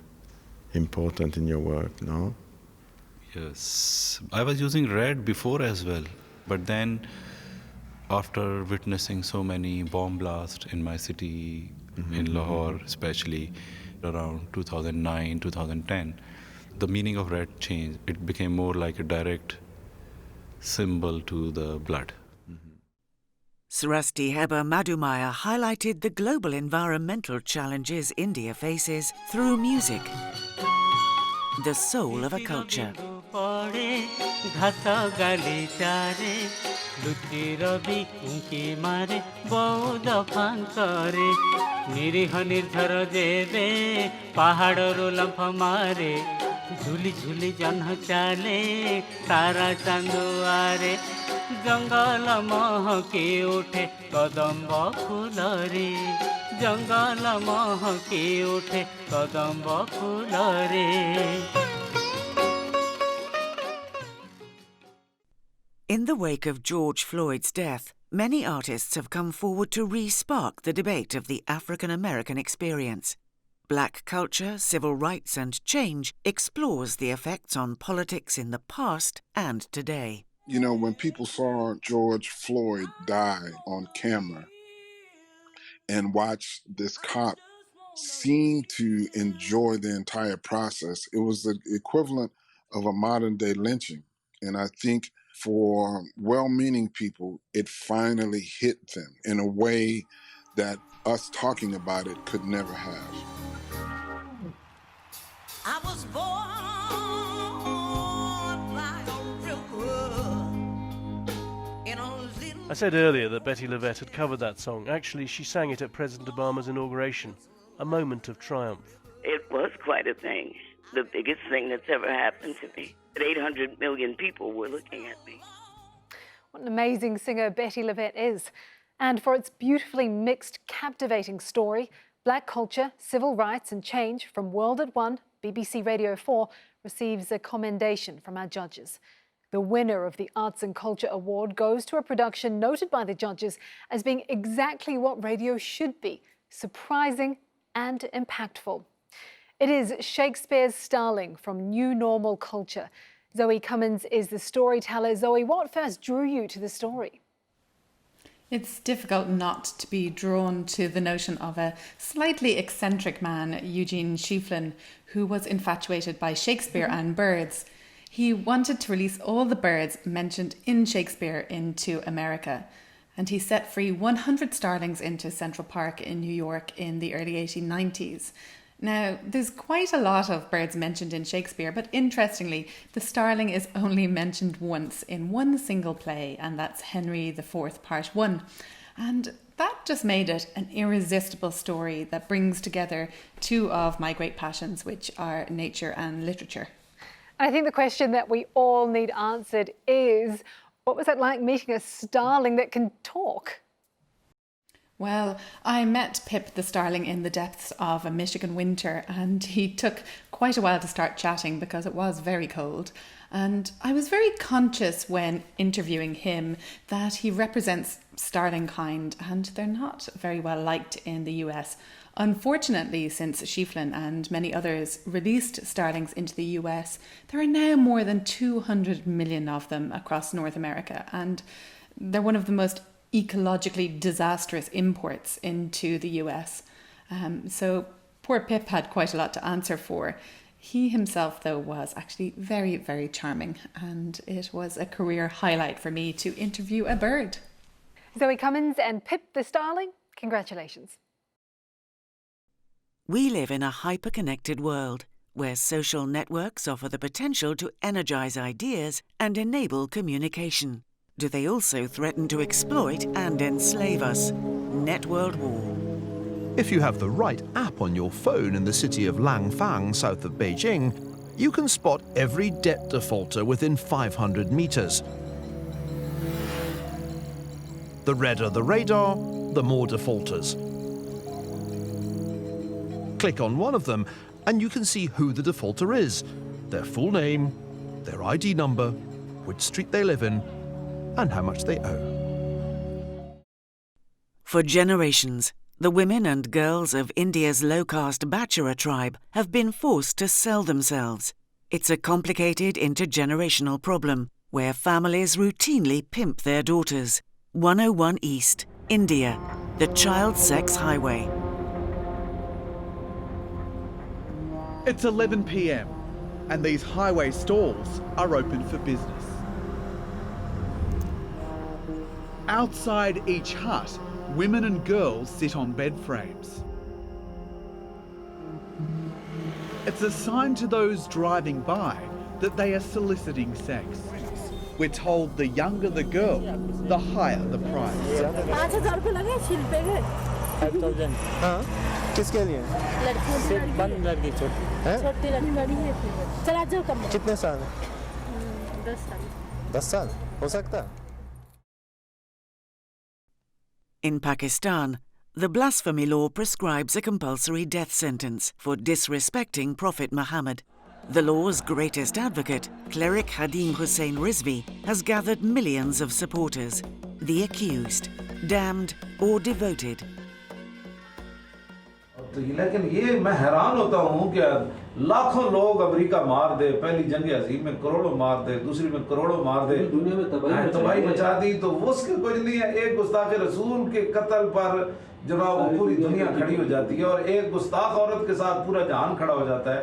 important in your work, no? Yes. I was using red before as well. But then, after witnessing so many bomb blasts in my city, in Lahore especially, around 2009, 2010, the meaning of red changed. It became more like a direct symbol to the blood. Srasti Heba Madhumaya highlighted the global environmental challenges India faces through music, the soul of a culture. झुली झुली जन्ह चाले तारा चांदुआरे जंगल महके उठे कदम्ब फूल रे जंगल महके उठे कदम्ब फूल रे. In the wake of George Floyd's death, many artists have come forward to re-spark the debate of the African-American experience. Black culture, civil rights and change explores the effects on politics in the past and today. You know, when people saw George Floyd die on camera and watched this cop seem to enjoy the entire process, it was the equivalent of a modern-day lynching. And I think for well-meaning people, it finally hit them in a way that us talking about it could never have. I was born by a river in a little... I said earlier that Betty LaVette had covered that song. Actually, she sang it at President Obama's inauguration, a moment of triumph. It was quite a thing, the biggest thing that's ever happened to me. 800 million people were looking at me. What an amazing singer Betty LaVette is. And for its beautifully mixed, captivating story, Black culture, civil rights and change from World at One, BBC Radio 4 receives a commendation from our judges. The winner of the Arts and Culture Award goes to a production noted by the judges as being exactly what radio should be, surprising and impactful. It is Shakespeare's Starling from New Normal Culture. Zoe Cummins is the storyteller. Zoe, what first drew you to the story? It's difficult not to be drawn to the notion of a slightly eccentric man, Eugene Schieffelin, who was infatuated by Shakespeare and birds. He wanted to release all the birds mentioned in Shakespeare into America, and he set free 100 starlings into Central Park in New York in the early 1890s. Now, there's quite a lot of birds mentioned in Shakespeare, but interestingly, the starling is only mentioned once in one single play, and that's Henry IV, Part 1. And that just made it an irresistible story that brings together two of my great passions, which are nature and literature. I think the question that we all need answered is, what was it like meeting a starling that can talk? Well, I met Pip the starling in the depths of a Michigan winter, and he took quite a while to start chatting because it was very cold. And I was very conscious when interviewing him that he represents starling kind, and they're not very well liked in the US. Unfortunately, since Schieffelin and many others released starlings into the US, there are now more than 200 million of them across North America, and they're one of the most ecologically disastrous imports into the US. So poor Pip had quite a lot to answer for. He himself, though, was actually very, very charming, and it was a career highlight for me to interview a bird. Zoe Cummins and Pip the starling, congratulations. We live in a hyper-connected world where social networks offer the potential to energize ideas and enable communication. Do they also threaten to exploit and enslave us? Networld War. If you have the right app on your phone in the city of Langfang, south of Beijing, you can spot every debt defaulter within 500 meters. The redder the radar, the more defaulters. Click on one of them and you can see who the defaulter is, their full name, their ID number, which street they live in, and how much they owe. For generations, the women and girls of India's low-caste Bachara tribe have been forced to sell themselves. It's a complicated intergenerational problem, where families routinely pimp their daughters. 101 East, India, the child sex highway. It's 11 p.m. and these highway stalls are open for business. Outside each hut, women and girls sit on bed frames. It's a sign to those driving by that they are soliciting sex. We're told the younger the girl, the higher the price. किसके लिए? सिर्फ बंद लड़की छोटी कितने साल? 10 साल हो सकता? In Pakistan, the blasphemy law prescribes a compulsory death sentence for disrespecting Prophet Muhammad. The law's greatest advocate, cleric Hadim Hussain Rizvi, has gathered millions of supporters. The accused, damned or devoted. लेकिन ये मैं हैरान होता हूँ कि लाखों लोग America मार दे, पहली जंग अजीम में करोड़ों मार दे, दूसरी में करोड़ों मार दे, दुनिया में तबाही मचा दी, तो उसके कुछ नहीं है। एक गुस्ताख रसूल के कत्ल पर जनाब वो पूरी दुनिया खड़ी हो जाती है और एक गुस्ताख औरत के साथ पूरा जहान खड़ा हो जाता है।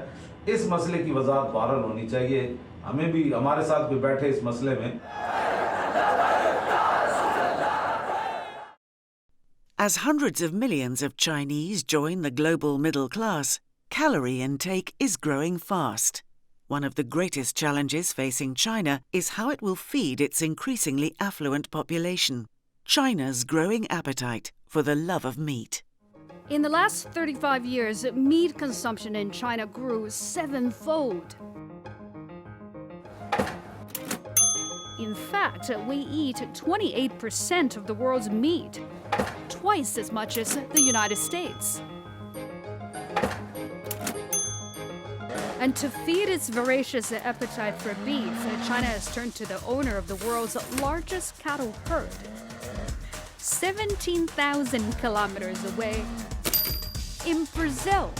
इस मसले की वजाहत बहरहाल होनी चाहिए, हमें भी हमारे साथ कोई बैठे इस मसले में। As hundreds of millions of Chinese join the global middle class, calorie intake is growing fast. One of the greatest challenges facing China is how it will feed its increasingly affluent population. China's growing appetite for the love of meat. In the last 35 years, meat consumption in China grew 7-fold. In fact, we eat 28% of the world's meat, twice as much as the United States. And to feed its voracious appetite for beef, China has turned to the owner of the world's largest cattle herd, 17,000 kilometers away in Brazil.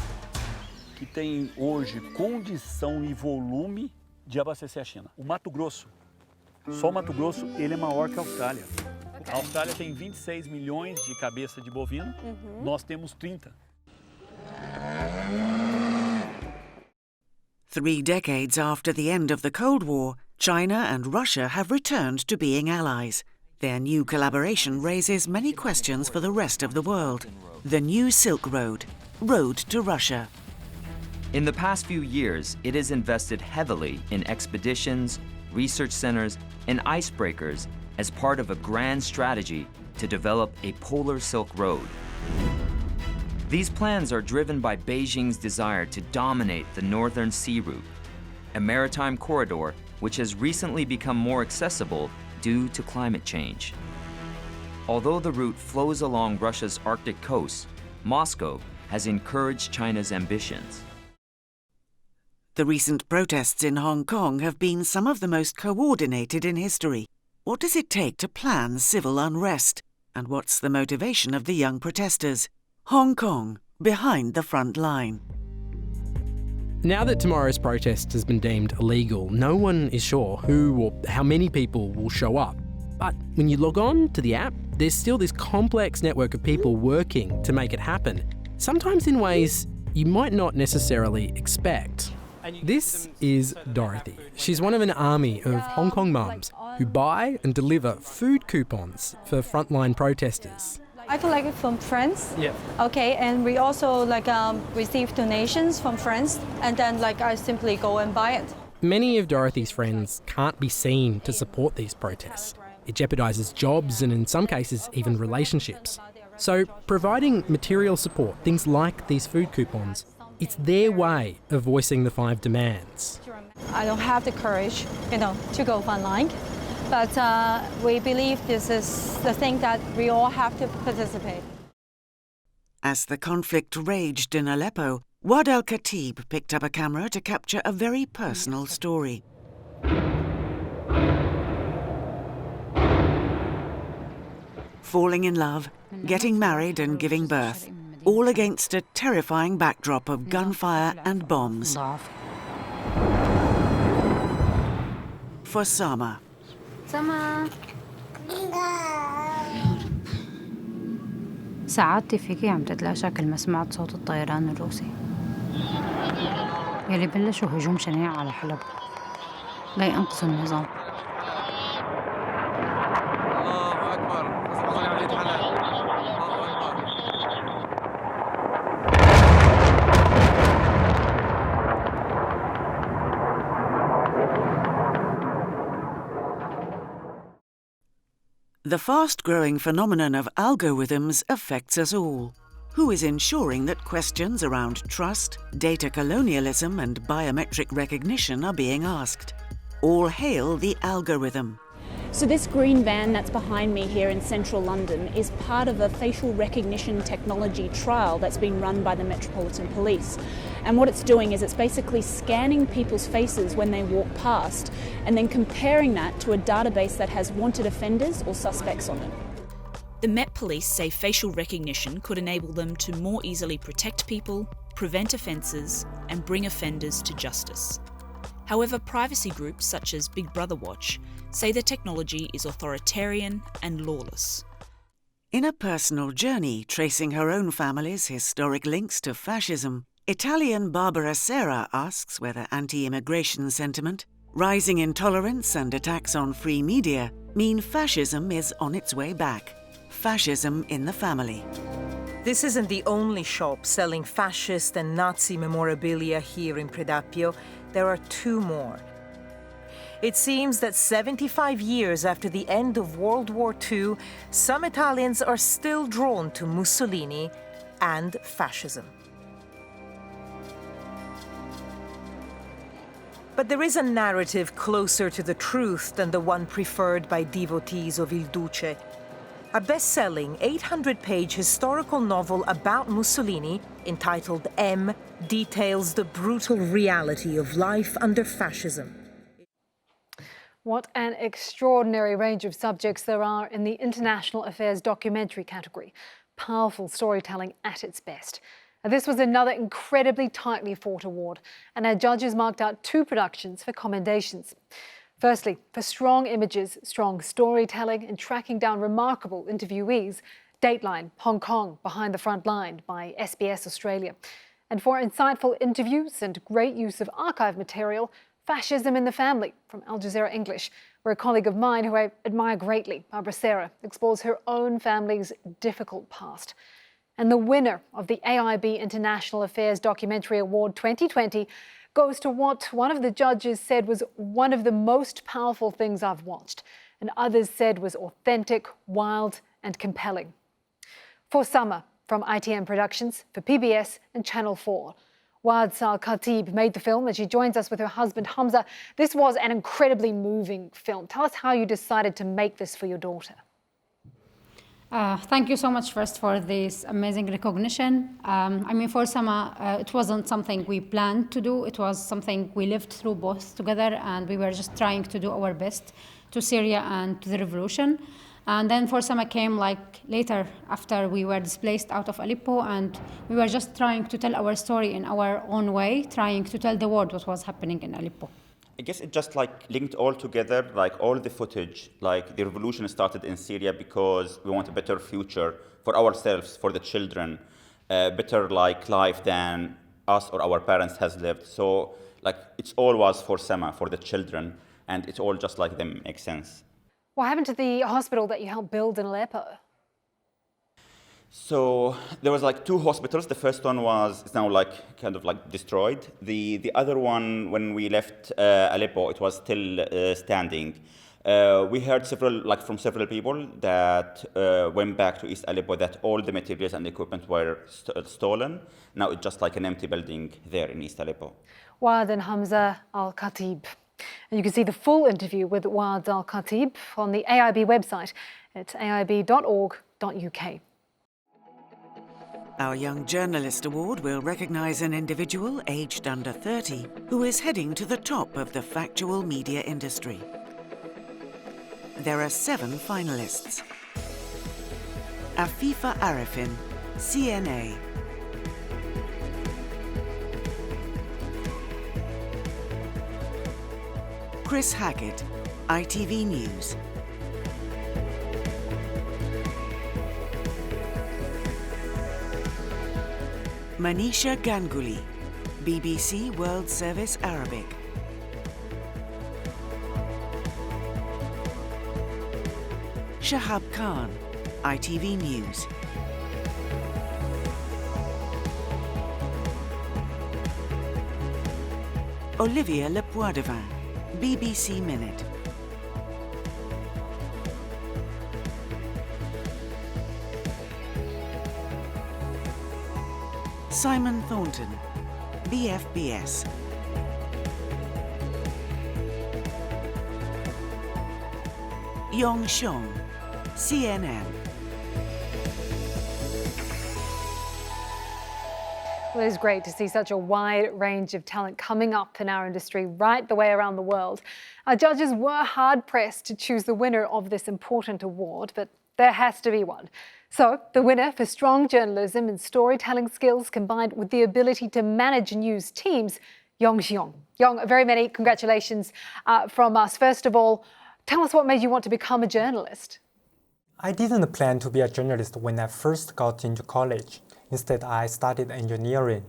Que tem hoje condição e volume de abastecer a China. O Mato Grosso, só o Mato Grosso, ele é maior que a Austrália. A Austrália tem 26 milhões de cabeça de bovino, nós temos 30. 3 decades after the end of the Cold War, China and Russia have returned to being allies. Their new collaboration raises many questions for the rest of the world. The new Silk Road, road to Russia. In the past few years, it has invested heavily in expeditions, research centers, and icebreakers as part of a grand strategy to develop a polar Silk Road. These plans are driven by Beijing's desire to dominate the Northern Sea Route, a maritime corridor which has recently become more accessible due to climate change. Although the route flows along Russia's Arctic coast, Moscow has encouraged China's ambitions. The recent protests in Hong Kong have been some of the most coordinated in history. What does it take to plan civil unrest? And what's the motivation of the young protesters? Hong Kong, behind the front line. Now that tomorrow's protest has been deemed illegal, no one is sure who or how many people will show up. But when you log on to the app, there's still this complex network of people working to make it happen, sometimes in ways you might not necessarily expect. This is Dorothy. She's one of an army of Hong Kong mums who buy and deliver food coupons for frontline protesters. I collect it from friends. Yeah. Okay, and we also receive donations from friends, and then I simply go and buy it. Many of Dorothy's friends can't be seen to support these protests. It jeopardises jobs and in some cases even relationships. So providing material support, things like these food coupons, it's their way of voicing the 5 demands. I don't have the courage, to go online, but we believe this is the thing that we all have to participate. As the conflict raged in Aleppo, Wad al-Khatib picked up a camera to capture a very personal story. Falling in love, getting married and giving birth, all against a terrifying backdrop of gunfire and bombs. For Sama, سما سعادتي فيكي عم تتلاشى كل ما سمعت صوت الطيران الروسي يلي بلشوا هجوم شنيع على حلب لينقذوا النظام. الله أكبر. عملية حلب. الله أكبر. The fast-growing phenomenon of algorithms affects us all. Who is ensuring that questions around trust, data colonialism and biometric recognition are being asked? All hail the algorithm. So this green van that's behind me here in central London is part of a facial recognition technology trial that's been run by the Metropolitan Police. And what it's doing is it's basically scanning people's faces when they walk past and then comparing that to a database that has wanted offenders or suspects on it. The Met Police say facial recognition could enable them to more easily protect people, prevent offences and bring offenders to justice. However, privacy groups such as Big Brother Watch say the technology is authoritarian and lawless. In a personal journey tracing her own family's historic links to fascism, Italian Barbara Serra asks whether anti-immigration sentiment, rising intolerance and attacks on free media mean fascism is on its way back. Fascism in the family. This isn't the only shop selling fascist and Nazi memorabilia here in Predappio. There are two more. It seems that 75 years after the end of World War II, some Italians are still drawn to Mussolini and fascism. But there is a narrative closer to the truth than the one preferred by devotees of Il Duce. A best-selling 800-page historical novel about Mussolini, entitled M, details the brutal reality of life under fascism. What an extraordinary range of subjects there are in the International Affairs Documentary category. Powerful storytelling at its best. And this was another incredibly tightly fought award, and our judges marked out two productions for commendations. Firstly, for strong images, strong storytelling and tracking down remarkable interviewees, Dateline, Hong Kong, Behind the Front Line by SBS Australia. And for insightful interviews and great use of archive material, Fascism in the Family from Al Jazeera English, where a colleague of mine who I admire greatly, Barbara Serra, explores her own family's difficult past. And the winner of the AIB International Affairs Documentary Award 2020 goes to what one of the judges said was one of the most powerful things I've watched, and others said was authentic, wild and compelling. For Summer from ITM Productions for PBS and Channel 4. Waad Al-Khatib made the film and she joins us with her husband Hamza. This was an incredibly moving film. Tell us how you decided to make this for your daughter. Thank you so much first for this amazing recognition. For Sama, it wasn't something we planned to do. It was something we lived through both together, and we were just trying to do our best to Syria and to the revolution. And then For Sama came later after we were displaced out of Aleppo, and we were just trying to tell our story in our own way, trying to tell the world what was happening in Aleppo. I guess it just linked all together, all the footage, the revolution started in Syria because we want a better future for ourselves, for the children, better life than us or our parents has lived. So it all was for Sama, for the children, and it all just them makes sense. What happened to the hospital that you helped build in Aleppo? So there was two hospitals. The first one is now destroyed. The other one, when we left Aleppo, it was still standing. We heard from several people that went back to East Aleppo that all the materials and equipment were stolen. Now it's just an empty building there in East Aleppo. Waad and Hamza Al-Khatib. And you can see the full interview with Waad Al-Khatib on the AIB website at aib.org.uk. Our Young Journalist Award will recognise an individual aged under 30 who is heading to the top of the factual media industry. There are 7 finalists. Afifa Arifin, CNA. Chris Hackett, ITV News. Manisha Ganguly, BBC World Service Arabic. Shahab Khan, ITV News. Olivia Lepoidevin, BBC Minute. Simon Thornton, BFBS. Yong Xiong, CNN. Well, it is great to see such a wide range of talent coming up in our industry right the way around the world. Our judges were hard-pressed to choose the winner of this important award, but there has to be one. So, the winner for strong journalism and storytelling skills combined with the ability to manage news teams, Yong Xiong. Yong, very many congratulations from us. First of all, tell us what made you want to become a journalist. I didn't plan to be a journalist when I first got into college. Instead, I studied engineering.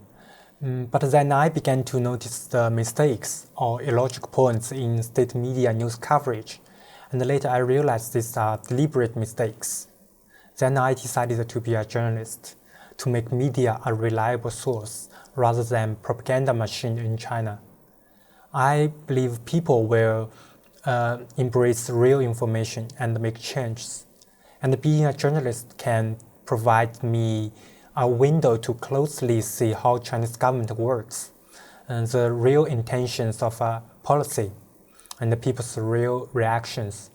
But then I began to notice the mistakes or illogical points in state media news coverage. And later I realized these are deliberate mistakes. Then I decided to be a journalist, to make media a reliable source rather than propaganda machine in China. I believe people will embrace real information and make changes. And being a journalist can provide me a window to closely see how Chinese government works, and the real intentions of a policy, and the people's real reactions.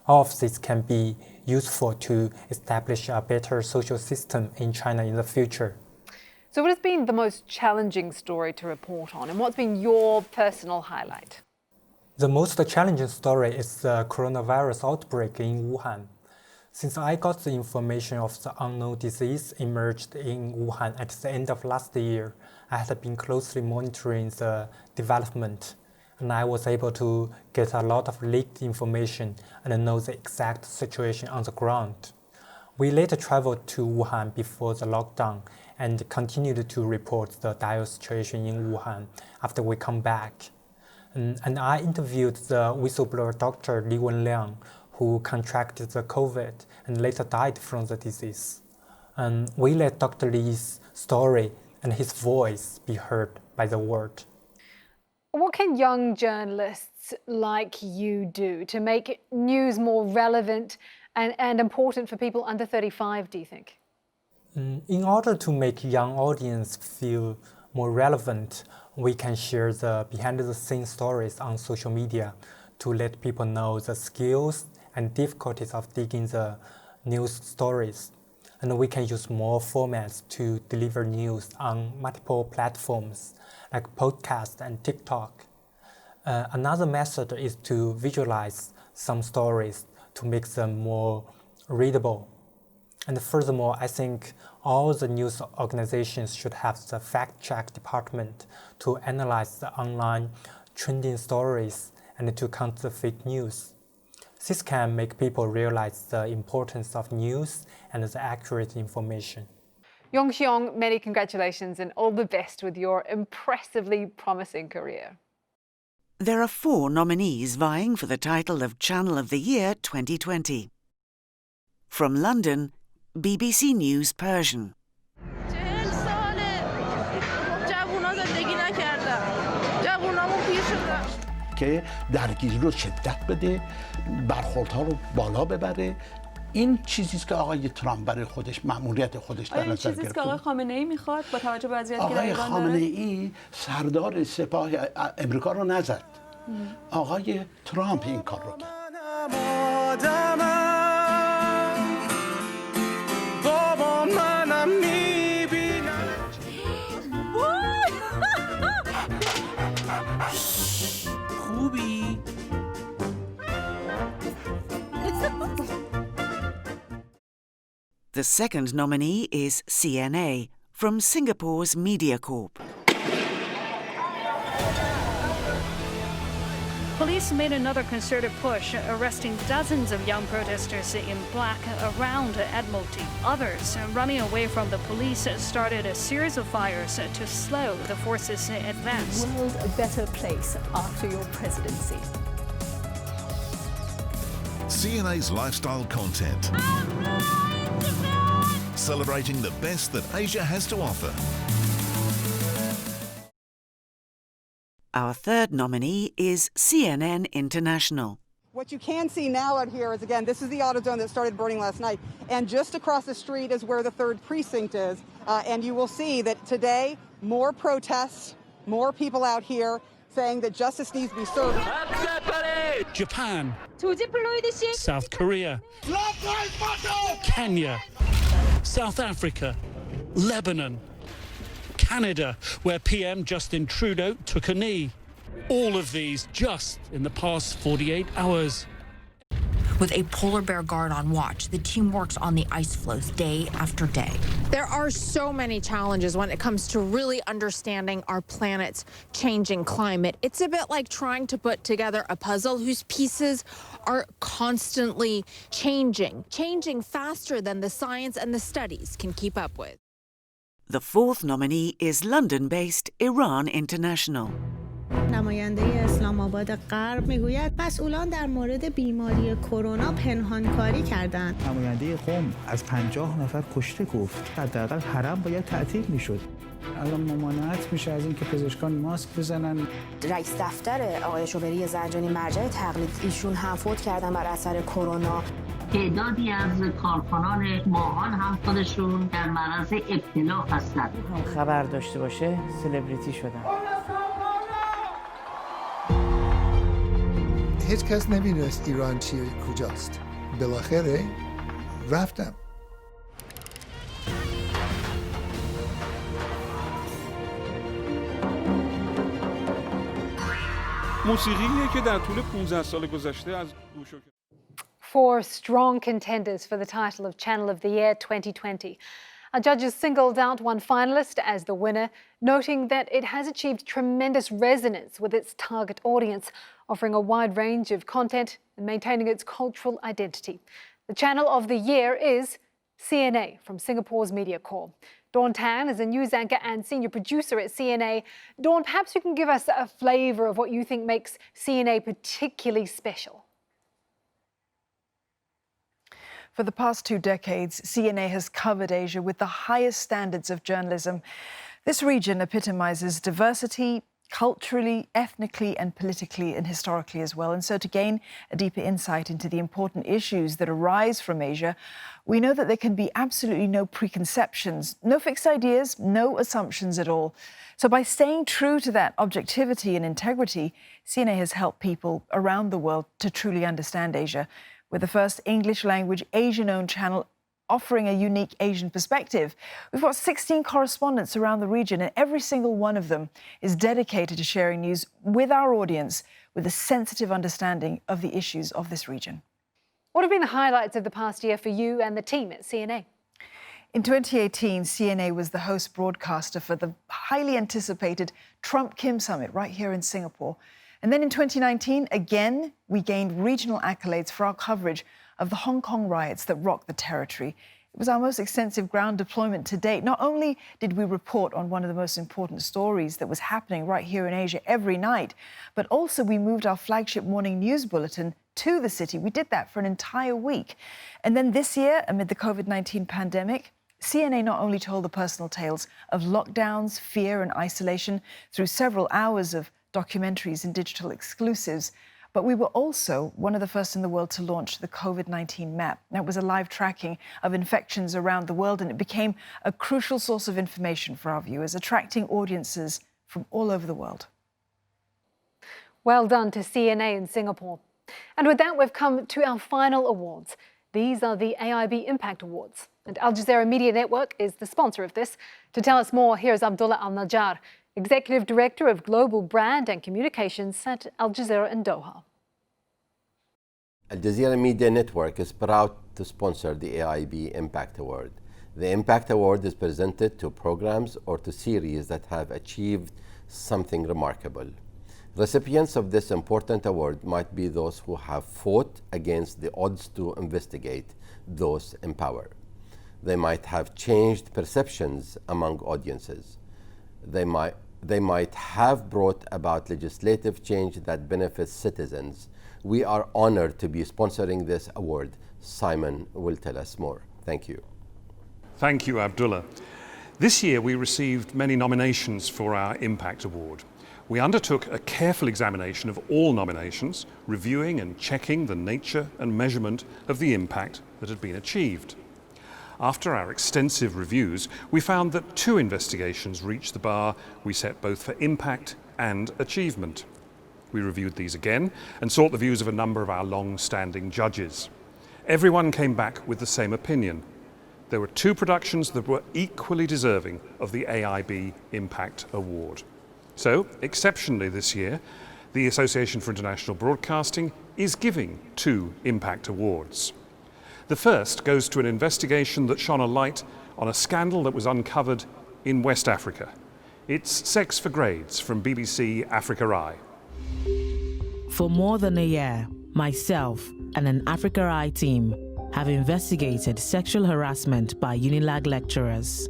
All of this can be useful to establish a better social system in China in the future. So what has been the most challenging story to report on, and what's been your personal highlight? The most challenging story is the coronavirus outbreak in Wuhan. Since I got the information of the unknown disease emerged in Wuhan at the end of last year, I had been closely monitoring the development, and I was able to get a lot of leaked information and know the exact situation on the ground. We later traveled to Wuhan before the lockdown and continued to report the dire situation in Wuhan after we come back. And I interviewed the whistleblower Dr. Li Wenliang, who contracted the COVID and later died from the disease. And we let Dr. Li's story and his voice be heard by the world. What can young journalists like you do to make news more relevant and important for people under 35, do you think? In order to make young audience feel more relevant, we can share the behind-the-scenes stories on social media to let people know the skills and difficulties of digging the news stories. And we can use more formats to deliver news on multiple platforms, like podcast and TikTok. Another method is to visualize some stories to make them more readable. And furthermore, I think all the news organizations should have the fact-check department to analyze the online trending stories and to counter the fake news. This can make people realize the importance of news and the accurate information. Yong Xiong, many congratulations and all the best with your impressively promising career. There are 4 nominees vying for the title of Channel of the Year 2020. From London, BBC News Persian. که درگیری رو شدت بده، برخوردها رو بالا ببره. این چیزی است که آقای ترامپ برای خودش مأموریت خودش در نظر گرفته. چیزی که آقای خامنه‌ای میخواد با توجه به وضعیتی که در ایران داره. آقای خامنه‌ای سردار سپاه امریکا رو نزد. آقای ترامپ این کار رو کرد. خوبی؟ The second nominee is CNA from Singapore's Media Corp. Police made another concerted push, arresting dozens of young protesters in black around Admiralty. Others, running away from the police, started a series of fires to slow the force's advance. The world a better place after your presidency. CNA's lifestyle content. Celebrating the best that Asia has to offer. Our third nominee is CNN International. What you can see now out here is, again, this is the AutoZone that started burning last night. And just across the street is where the 3rd precinct is. And you will see that today, more protests, more people out here saying that justice needs to be served. Japan, South Korea, Kenya, South Africa, Lebanon, Canada, where PM Justin Trudeau took a knee. All of these just in the past 48 hours. With a polar bear guard on watch, the team works on the ice floes day after day. There are so many challenges when it comes to really understanding our planet's changing climate. It's a bit like trying to put together a puzzle whose pieces are constantly changing faster than the science and the studies can keep up with. The fourth nominee is London-based Iran International. نماینده اسلام آباد غرب میگوید مسئولان در مورد بیماری کرونا پنهانکاری کردند. نماینده قم از 50 نفر کشته گفت. حداقل حرم باید تعطیل میشد. الان ممانعت میشه از اینکه پزشکان ماسک بزنن. رئیس دفتر آقای شوبری زنجانی مرجع تقلید ایشون هم فوت کردن بر اثر کرونا. تعدادی از کارکنان ماهان هم خودشون در معرض ابتلا هستند. خبر داشته باشه سلبریتی شدن. هیچ کس نمیدونست ایران چیه کجاست. بالاخره رفتم. موسیقیه که در طول 15 سال گذشته از گوش و 4 strong contenders for the title of Channel of the Year 2020. Our judges singled out one finalist as the winner, noting that it has achieved tremendous resonance with its target audience, offering a wide range of content and maintaining its cultural identity. The Channel of the Year is CNA from Singapore's Media Corps. Dawn Tan is a news anchor and senior producer at CNA. Dawn, perhaps you can give us a flavour of what you think makes CNA particularly special. For the past 2 decades, CNA has covered Asia with the highest standards of journalism. This region epitomizes diversity culturally, ethnically and politically and historically as well. And so to gain a deeper insight into the important issues that arise from Asia, we know that there can be absolutely no preconceptions, no fixed ideas, no assumptions at all. So by staying true to that objectivity and integrity, CNA has helped people around the world to truly understand Asia. With the first English-language Asian-owned channel offering a unique Asian perspective. We've got 16 correspondents around the region, and every single one of them is dedicated to sharing news with our audience with a sensitive understanding of the issues of this region. What have been the highlights of the past year for you and the team at CNA? In 2018, CNA was the host broadcaster for the highly anticipated Trump-Kim summit right here in Singapore. And then in 2019, again, we gained regional accolades for our coverage of the Hong Kong riots that rocked the territory. It was our most extensive ground deployment to date. Not only did we report on one of the most important stories that was happening right here in Asia every night, but also we moved our flagship morning news bulletin to the city. We did that for an entire week. And then this year, amid the COVID-19 pandemic, CNA not only told the personal tales of lockdowns, fear and isolation through several hours of documentaries and digital exclusives, but we were also one of the first in the world to launch the COVID-19 map. That was a live tracking of infections around the world, and it became a crucial source of information for our viewers, attracting audiences from all over the world. Well done to CNA in Singapore. And with that, we've come to our final awards. These are the AIB Impact Awards. And Al Jazeera Media Network is the sponsor of this. To tell us more, here's Abdullah Al-Najjar, Executive Director of Global Brand and Communications at Al Jazeera in Doha. Al Jazeera Media Network is proud to sponsor the AIB Impact Award. The Impact Award is presented to programs or to series that have achieved something remarkable. Recipients of this important award might be those who have fought against the odds to investigate those in power. They might have changed perceptions among audiences. They might have brought about legislative change that benefits citizens. We are honored to be sponsoring this award. Simon will tell us more. Thank you. Thank you, Abdullah. This year we received many nominations for our Impact Award. We undertook a careful examination of all nominations, reviewing and checking the nature and measurement of the impact that had been achieved. After our extensive reviews, we found that 2 investigations reached the bar we set both for impact and achievement. We reviewed these again and sought the views of a number of our long-standing judges. Everyone came back with the same opinion. There were 2 productions that were equally deserving of the AIB Impact Award. So, exceptionally this year, the Association for International Broadcasting is giving 2 Impact Awards. The first goes to an investigation that shone a light on a scandal that was uncovered in West Africa. It's Sex for Grades from BBC Africa Eye. For more than a year, myself and an Africa Eye team have investigated sexual harassment by Unilag lecturers.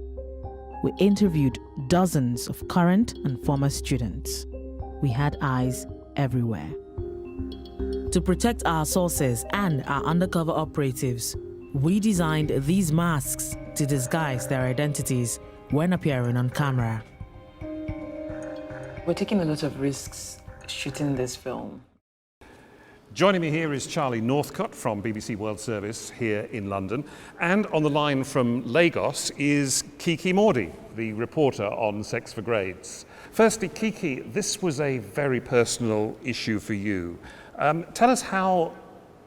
We interviewed dozens of current and former students. We had eyes everywhere. To protect our sources and our undercover operatives, we designed these masks to disguise their identities when appearing on camera. We're taking a lot of risks shooting this film. Joining me here is Charlie Northcott from BBC World Service here in London. And on the line from Lagos is Kiki Mordi, the reporter on Sex for Grades. Firstly, Kiki, this was a very personal issue for you. Tell us how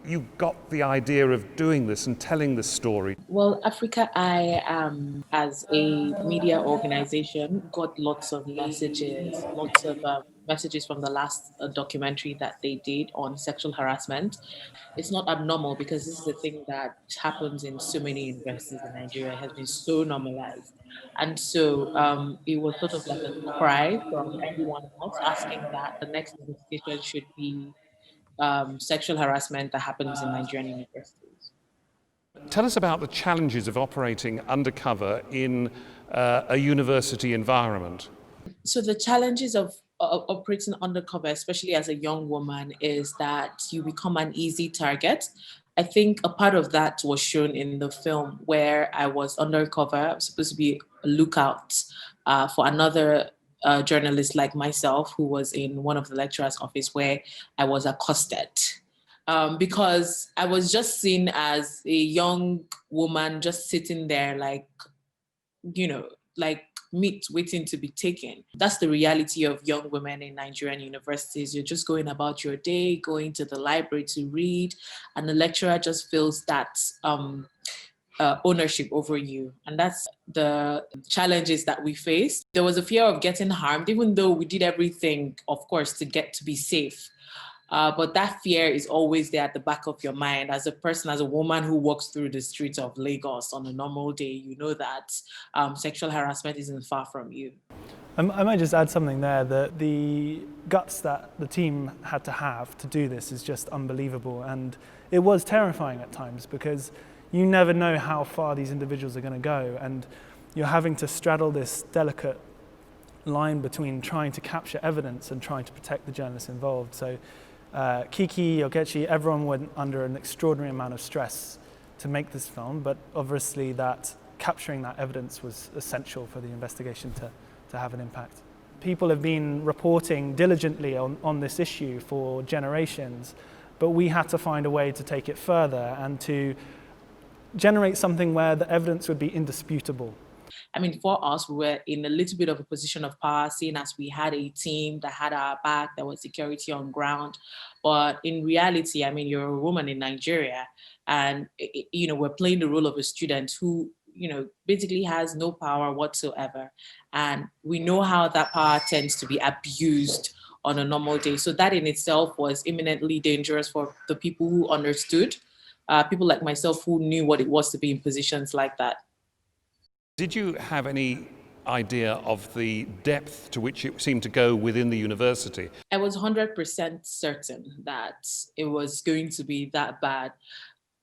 you got the idea of doing this and telling this story. Well, Africa Eye, as a media organization, got lots of messages from the last documentary that they did on sexual harassment. It's not abnormal because this is a thing that happens in so many universities in Nigeria. It has been so normalized. And so it was sort of like a cry from everyone else asking that the next investigation should be sexual harassment that happens in Nigerian universities. Tell us about the challenges of operating undercover in a university environment. So the challenges of operating undercover, especially as a young woman, is that you become an easy target. I think a part of that was shown in the film where I was undercover. I was supposed to be a lookout for another journalist like myself who was in one of the lecturer's office where I was accosted because I was just seen as a young woman just sitting there like meat waiting to be taken. That's the reality of young women in Nigerian universities. You're just going about your day, going to the library to read, and the lecturer just feels that ownership over you. And that's the challenges that we face. There was a fear of getting harmed, even though we did everything, of course, to get to be safe. But that fear is always there at the back of your mind. As a person, as a woman who walks through the streets of Lagos on a normal day, you know that sexual harassment isn't far from you. I might just add something there, that the guts that the team had to have to do this is just unbelievable. And it was terrifying at times because you never know how far these individuals are going to go. And you're having to straddle this delicate line between trying to capture evidence and trying to protect the journalists involved. So Kiki, Ogechi, everyone went under an extraordinary amount of stress to make this film, but obviously that capturing that evidence was essential for the investigation to have an impact. People have been reporting diligently on this issue for generations, but we had to find a way to take it further and to generate something where the evidence would be indisputable. I mean, for us, we were in a little bit of a position of power, seeing as we had a team that had our back, there was security on ground. But in reality, I mean, you're a woman in Nigeria, and we're playing the role of a student who, basically has no power whatsoever. And we know how that power tends to be abused on a normal day. So that in itself was imminently dangerous for the people who understood, people like myself who knew what it was to be in positions like that. Did you have any idea of the depth to which it seemed to go within the university. I was 100% certain that it was going to be that bad.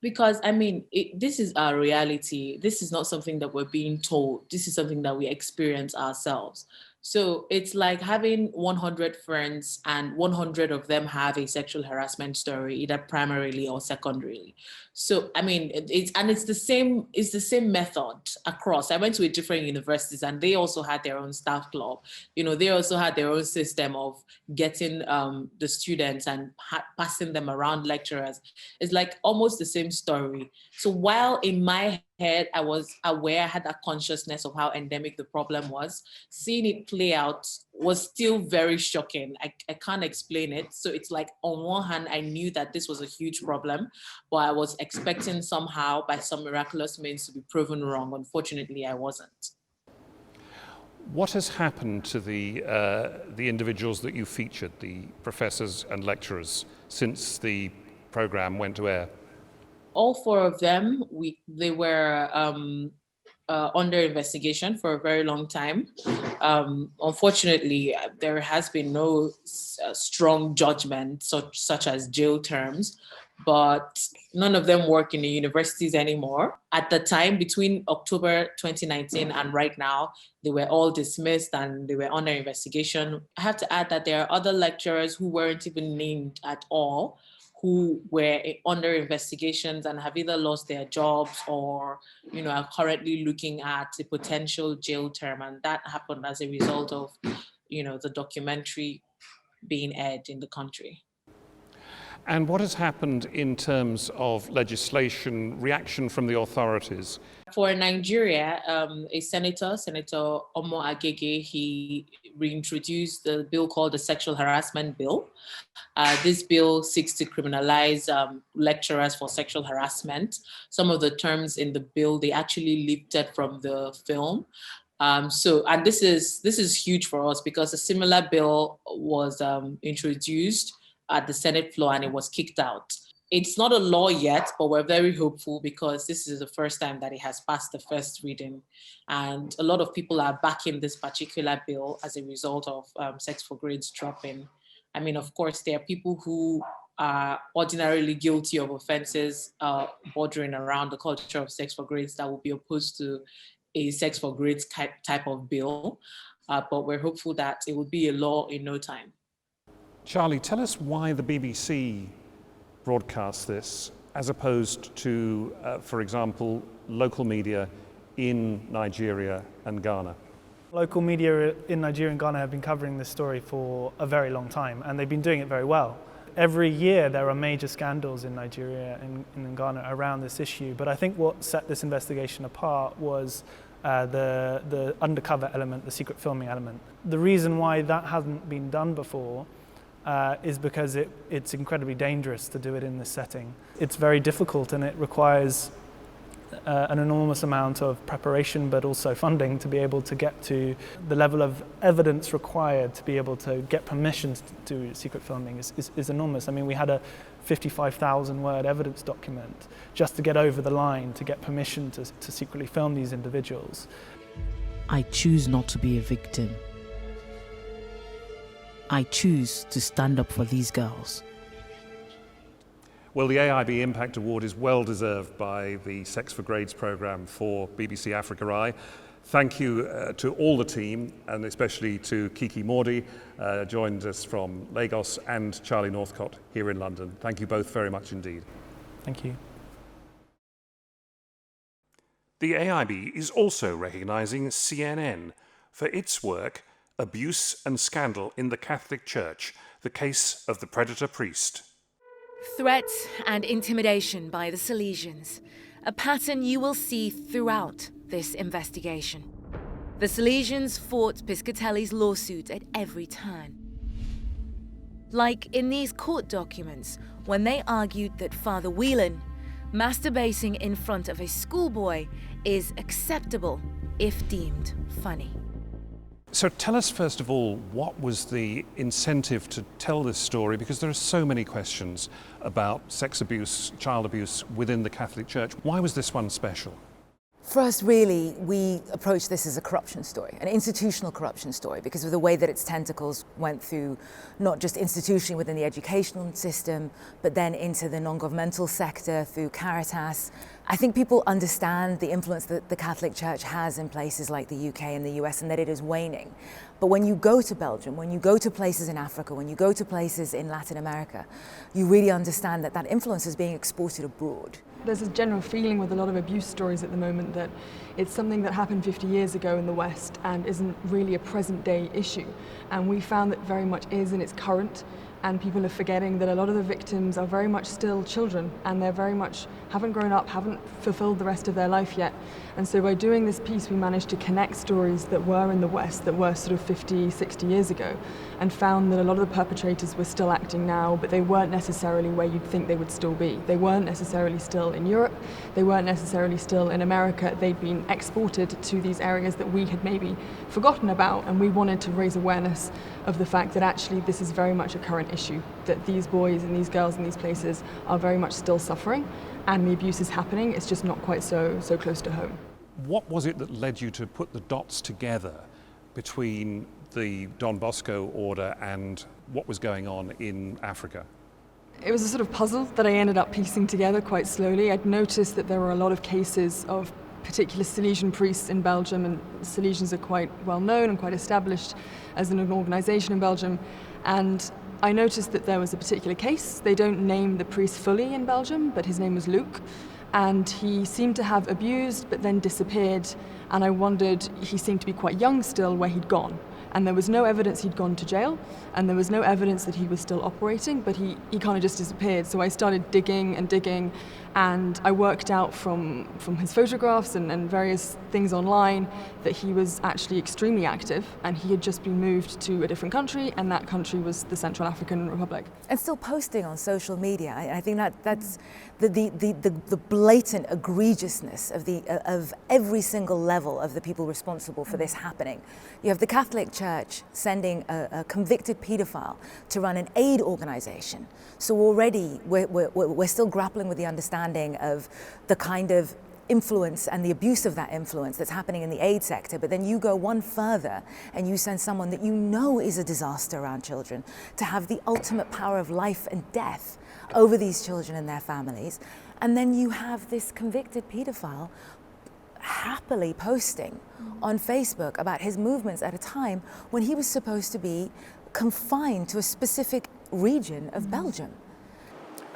Because, I mean, this is our reality. This is not something that we're being told. This is something that we experience ourselves. So it's like having 100 friends and 100 of them have a sexual harassment story, either primarily or secondarily. So, I mean, it's the same method across. I went to a different universities and they also had their own staff club. You know, they also had their own system of getting the students and passing them around lecturers. It's like almost the same story. So while in my head, I was aware, I had that consciousness of how endemic the problem was, seeing it play out was still very shocking. I can't explain it. So it's like, on one hand, I knew that this was a huge problem, but I was expecting somehow by some miraculous means to be proven wrong. Unfortunately, I wasn't. What has happened to the individuals that you featured, the professors and lecturers, since the program went to air? All four of them, they were under investigation for a very long time. Unfortunately, there has been no strong judgment such as jail terms, but none of them work in the universities anymore. At the time, between October 2019 and right now, they were all dismissed and they were under investigation. I have to add that there are other lecturers who weren't even named at all, who were under investigations and have either lost their jobs or, you know, are currently looking at a potential jail term. And that happened as a result of, you know, the documentary being aired in the country. And what has happened in terms of legislation, reaction from the authorities? For Nigeria, a Senator Omo Agege, he reintroduced the bill called the Sexual Harassment Bill. This bill seeks to criminalize lecturers for sexual harassment. Some of the terms in the bill, they actually lifted from the film. And this is huge for us because a similar bill was introduced at the Senate floor and it was kicked out. It's not a law yet, but we're very hopeful because this is the first time that it has passed the first reading. And a lot of people are backing this particular bill as a result of sex for grades dropping. I mean, of course, there are people who are ordinarily guilty of offenses bordering around the culture of sex for grades that will be opposed to a sex for grades type of bill. But we're hopeful that it will be a law in no time. Charlie, tell us why the BBC broadcast this as opposed to, for example, local media in Nigeria and Ghana. Local media in Nigeria and Ghana have been covering this story for a very long time, and they've been doing it very well. Every year there are major scandals in Nigeria and in Ghana around this issue, but I think what set this investigation apart was the undercover element, the secret filming element. The reason why that hasn't been done before is because it's incredibly dangerous to do it in this setting. It's very difficult and it requires an enormous amount of preparation but also funding to be able to get to the level of evidence required to be able to get permissions to do secret filming is enormous. I mean, we had a 55,000 word evidence document just to get over the line to get permission to secretly film these individuals. I choose not to be a victim. I choose to stand up for these girls. Well, the AIB Impact Award is well deserved by the Sex for Grades programme for BBC Africa Eye. Thank you to all the team, and especially to Kiki Mordi, joined us from Lagos, and Charlie Northcott here in London. Thank you both very much indeed. Thank you. The AIB is also recognising CNN for its work, Abuse and Scandal in the Catholic Church, the case of the predator priest. Threats and intimidation by the Salesians, a pattern you will see throughout this investigation. The Salesians fought Piscatelli's lawsuit at every turn. Like in these court documents, when they argued that Father Whelan, masturbating in front of a schoolboy, is acceptable if deemed funny. So tell us, first of all, what was the incentive to tell this story? Because there are so many questions about sex abuse, child abuse within the Catholic Church. Why was this one special? For us, really, we approach this as a corruption story, an institutional corruption story, because of the way that its tentacles went through not just institutionally within the educational system, but then into the non-governmental sector through Caritas. I think people understand the influence that the Catholic Church has in places like the UK and the US, and that it is waning. But when you go to Belgium, when you go to places in Africa, when you go to places in Latin America, you really understand that that influence is being exported abroad. There's a general feeling with a lot of abuse stories at the moment that it's something that happened 50 years ago in the West and isn't really a present day issue. And we found that very much is, and it's current, and people are forgetting that a lot of the victims are very much still children, and they're very much haven't grown up, haven't fulfilled the rest of their life yet. And so by doing this piece, we managed to connect stories that were in the West, that were sort of 50, 60 years ago, and found that a lot of the perpetrators were still acting now, but they weren't necessarily where you'd think they would still be. They weren't necessarily still in Europe, they weren't necessarily still in America. They'd been exported to these areas that we had maybe forgotten about, and we wanted to raise awareness of the fact that actually this is very much a current issue, that these boys and these girls in these places are very much still suffering, and the abuse is happening. It's just not quite so close to home. What was it that led you to put the dots together between the Don Bosco order and what was going on in Africa? It was a sort of puzzle that I ended up piecing together quite slowly. I'd noticed that there were a lot of cases of particular Salesian priests in Belgium, and Salesians are quite well known and quite established as an organisation in Belgium. And I noticed that there was a particular case. They don't name the priest fully in Belgium, but his name was Luc. And he seemed to have abused, but then disappeared. And I wondered, he seemed to be quite young still, where he'd gone. And there was no evidence he'd gone to jail, and there was no evidence that he was still operating, but he kind of just disappeared. So I started digging and digging, and I worked out from his photographs and various things online that he was actually extremely active, and he had just been moved to a different country, and that country was the Central African Republic. And still posting on social media. I think that's the blatant egregiousness of every single level of the people responsible for this happening. You have the Catholic Church sending a convicted paedophile to run an aid organization. So already we're still grappling with the understanding of the kind of influence and the abuse of that influence that's happening in the aid sector. But then you go one further and you send someone that you know is a disaster around children to have the ultimate power of life and death over these children and their families. And then you have this convicted paedophile happily posting on Facebook about his movements at a time when he was supposed to be confined to a specific region of Belgium.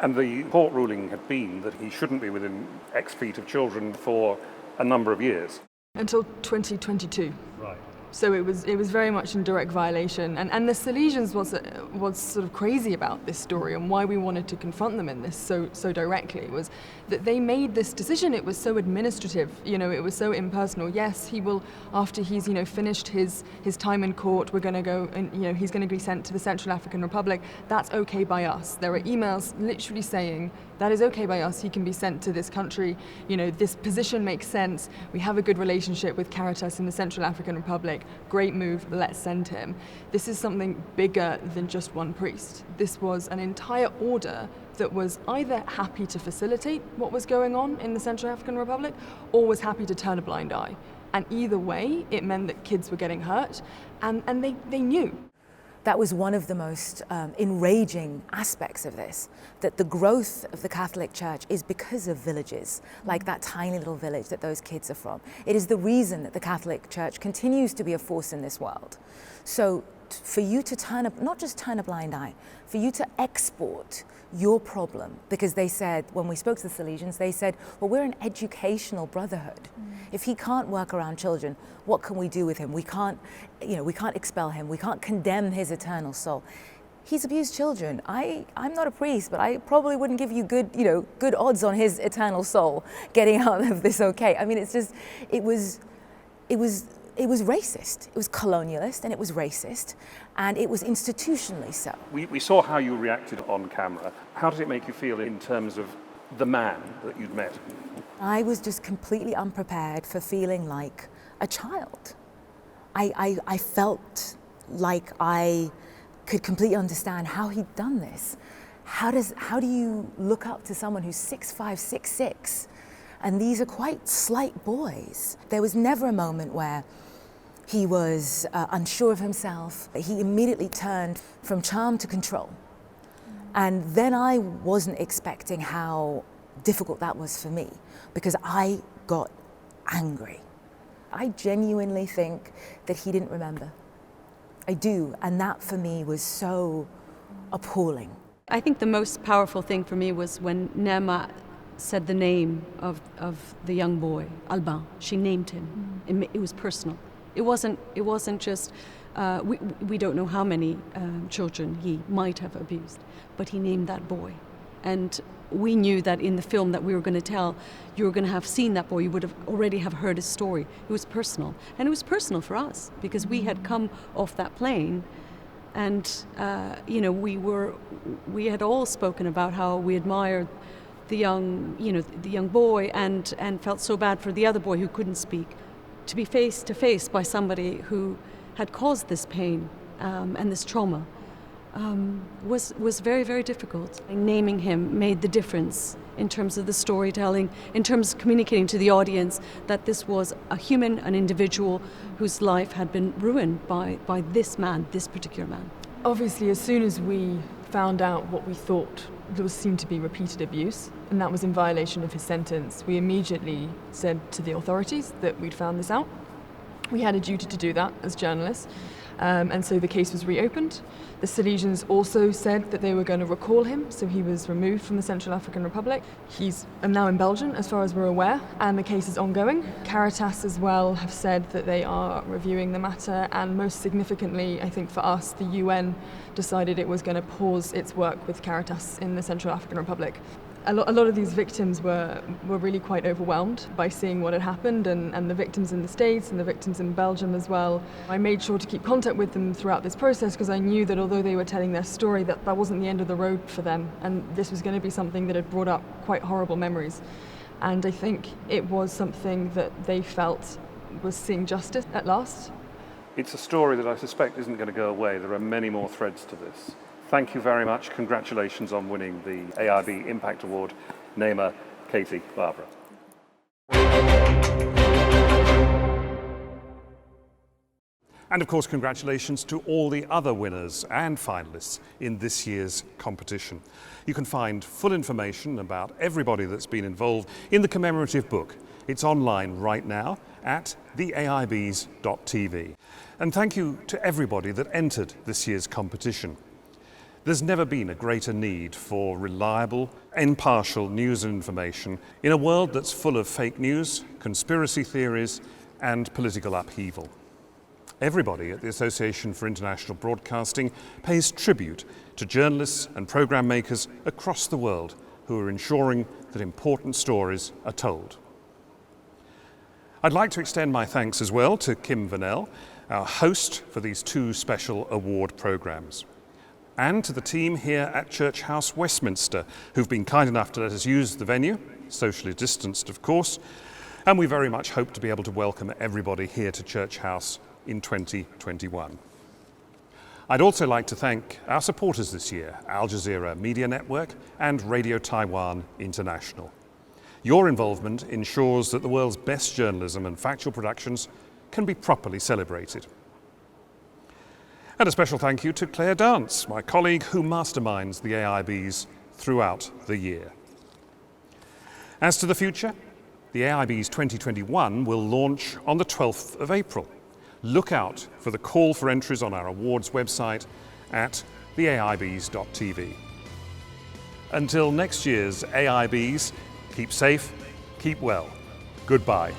And the court ruling had been that he shouldn't be within X feet of children for a number of years. Until 2022. Right. So it was very much in direct violation, and the Salesians was sort of crazy about this story, and why we wanted to confront them in this so directly was that they made this decision. It was so administrative, it was so impersonal. Yes, he will, after he's finished his time in court, we're going to go and he's going to be sent to the Central African Republic. That's okay by us. There are emails literally saying that is okay by us. He can be sent to this country. This position makes sense. We have a good relationship with Caritas in the Central African Republic. Great move, let's send him. This is something bigger than just one priest. This was an entire order that was either happy to facilitate what was going on in the Central African Republic or was happy to turn a blind eye. And either way, it meant that kids were getting hurt, and they knew. That was one of the most enraging aspects of this, that the growth of the Catholic Church is because of villages, like that tiny little village that those kids are from. It is the reason that the Catholic Church continues to be a force in this world. So for you to not just turn a blind eye, for you to export your problem, because they said, when we spoke to the Salesians, they said, well, we're an educational brotherhood. If he can't work around children, what can we do with him? We can't expel him. We can't condemn his eternal soul. He's abused children. I'm not a priest, but I probably wouldn't give you good odds on his eternal soul getting out of this okay. I mean, it's just, it was racist. It was colonialist, and it was racist, and it was institutionally so. We saw how you reacted on camera. How did it make you feel in terms of the man that you'd met? I was just completely unprepared for feeling like a child. I felt like I could completely understand how he'd done this. How do you look up to someone who's 6'5", 6'6", And these are quite slight boys. There was never a moment where he was unsure of himself. He immediately turned from charm to control. And then I wasn't expecting how difficult that was for me, because I got angry. I genuinely think that he didn't remember. I do, and that for me was so appalling. I think the most powerful thing for me was when Nema said the name of the young boy, Albin. She named him. It was personal. It wasn't just, we don't know how many children he might have abused, but he named that boy. And we knew that in the film that we were going to tell, you were going to have seen that boy, you would have already have heard his story. It was personal. And it was personal for us because we had come off that plane and, you know, we had all spoken about how we admired the young boy and felt so bad for the other boy who couldn't speak. To be face to face by somebody who had caused this pain and this trauma was very, very difficult. Naming him made the difference in terms of the storytelling, in terms of communicating to the audience that this was a human, an individual whose life had been ruined by this man, this particular man. Obviously, as soon as we found out what we thought seemed to be repeated abuse, and that was in violation of his sentence, we immediately said to the authorities that we'd found this out. We had a duty to do that as journalists, and so the case was reopened. The Silesians also said that they were going to recall him, so he was removed from the Central African Republic. He's now in Belgium, as far as we're aware, and the case is ongoing. Caritas as well have said that they are reviewing the matter, and most significantly, I think for us, the UN decided it was going to pause its work with Caritas in the Central African Republic. A lot of these victims were really quite overwhelmed by seeing what had happened, and the victims in the States and the victims in Belgium as well. I made sure to keep contact with them throughout this process because I knew that although they were telling their story, that wasn't the end of the road for them, and this was going to be something that had brought up quite horrible memories. And I think it was something that they felt was seeing justice at last. It's a story that I suspect isn't going to go away. There are many more threads to this. Thank you very much. Congratulations on winning the AIB Impact Award. Nema, Katie, Barbara. And of course, congratulations to all the other winners and finalists in this year's competition. You can find full information about everybody that's been involved in the commemorative book. It's online right now at theaibs.tv. And thank you to everybody that entered this year's competition. There's never been a greater need for reliable, impartial news and information in a world that's full of fake news, conspiracy theories, and political upheaval. Everybody at the Association for International Broadcasting pays tribute to journalists and programme makers across the world who are ensuring that important stories are told. I'd like to extend my thanks as well to Kim Vanel, our host for these two special award programmes, and to the team here at Church House Westminster, who've been kind enough to let us use the venue, socially distanced of course, and we very much hope to be able to welcome everybody here to Church House in 2021. I'd also like to thank our supporters this year, Al Jazeera Media Network and Radio Taiwan International. Your involvement ensures that the world's best journalism and factual productions can be properly celebrated. And a special thank you to Claire Dance, my colleague who masterminds the AIBs throughout the year. As to the future, the AIBs 2021 will launch on the 12th of April. Look out for the call for entries on our awards website at theaibs.tv. Until next year's AIBs, keep safe, keep well. Goodbye.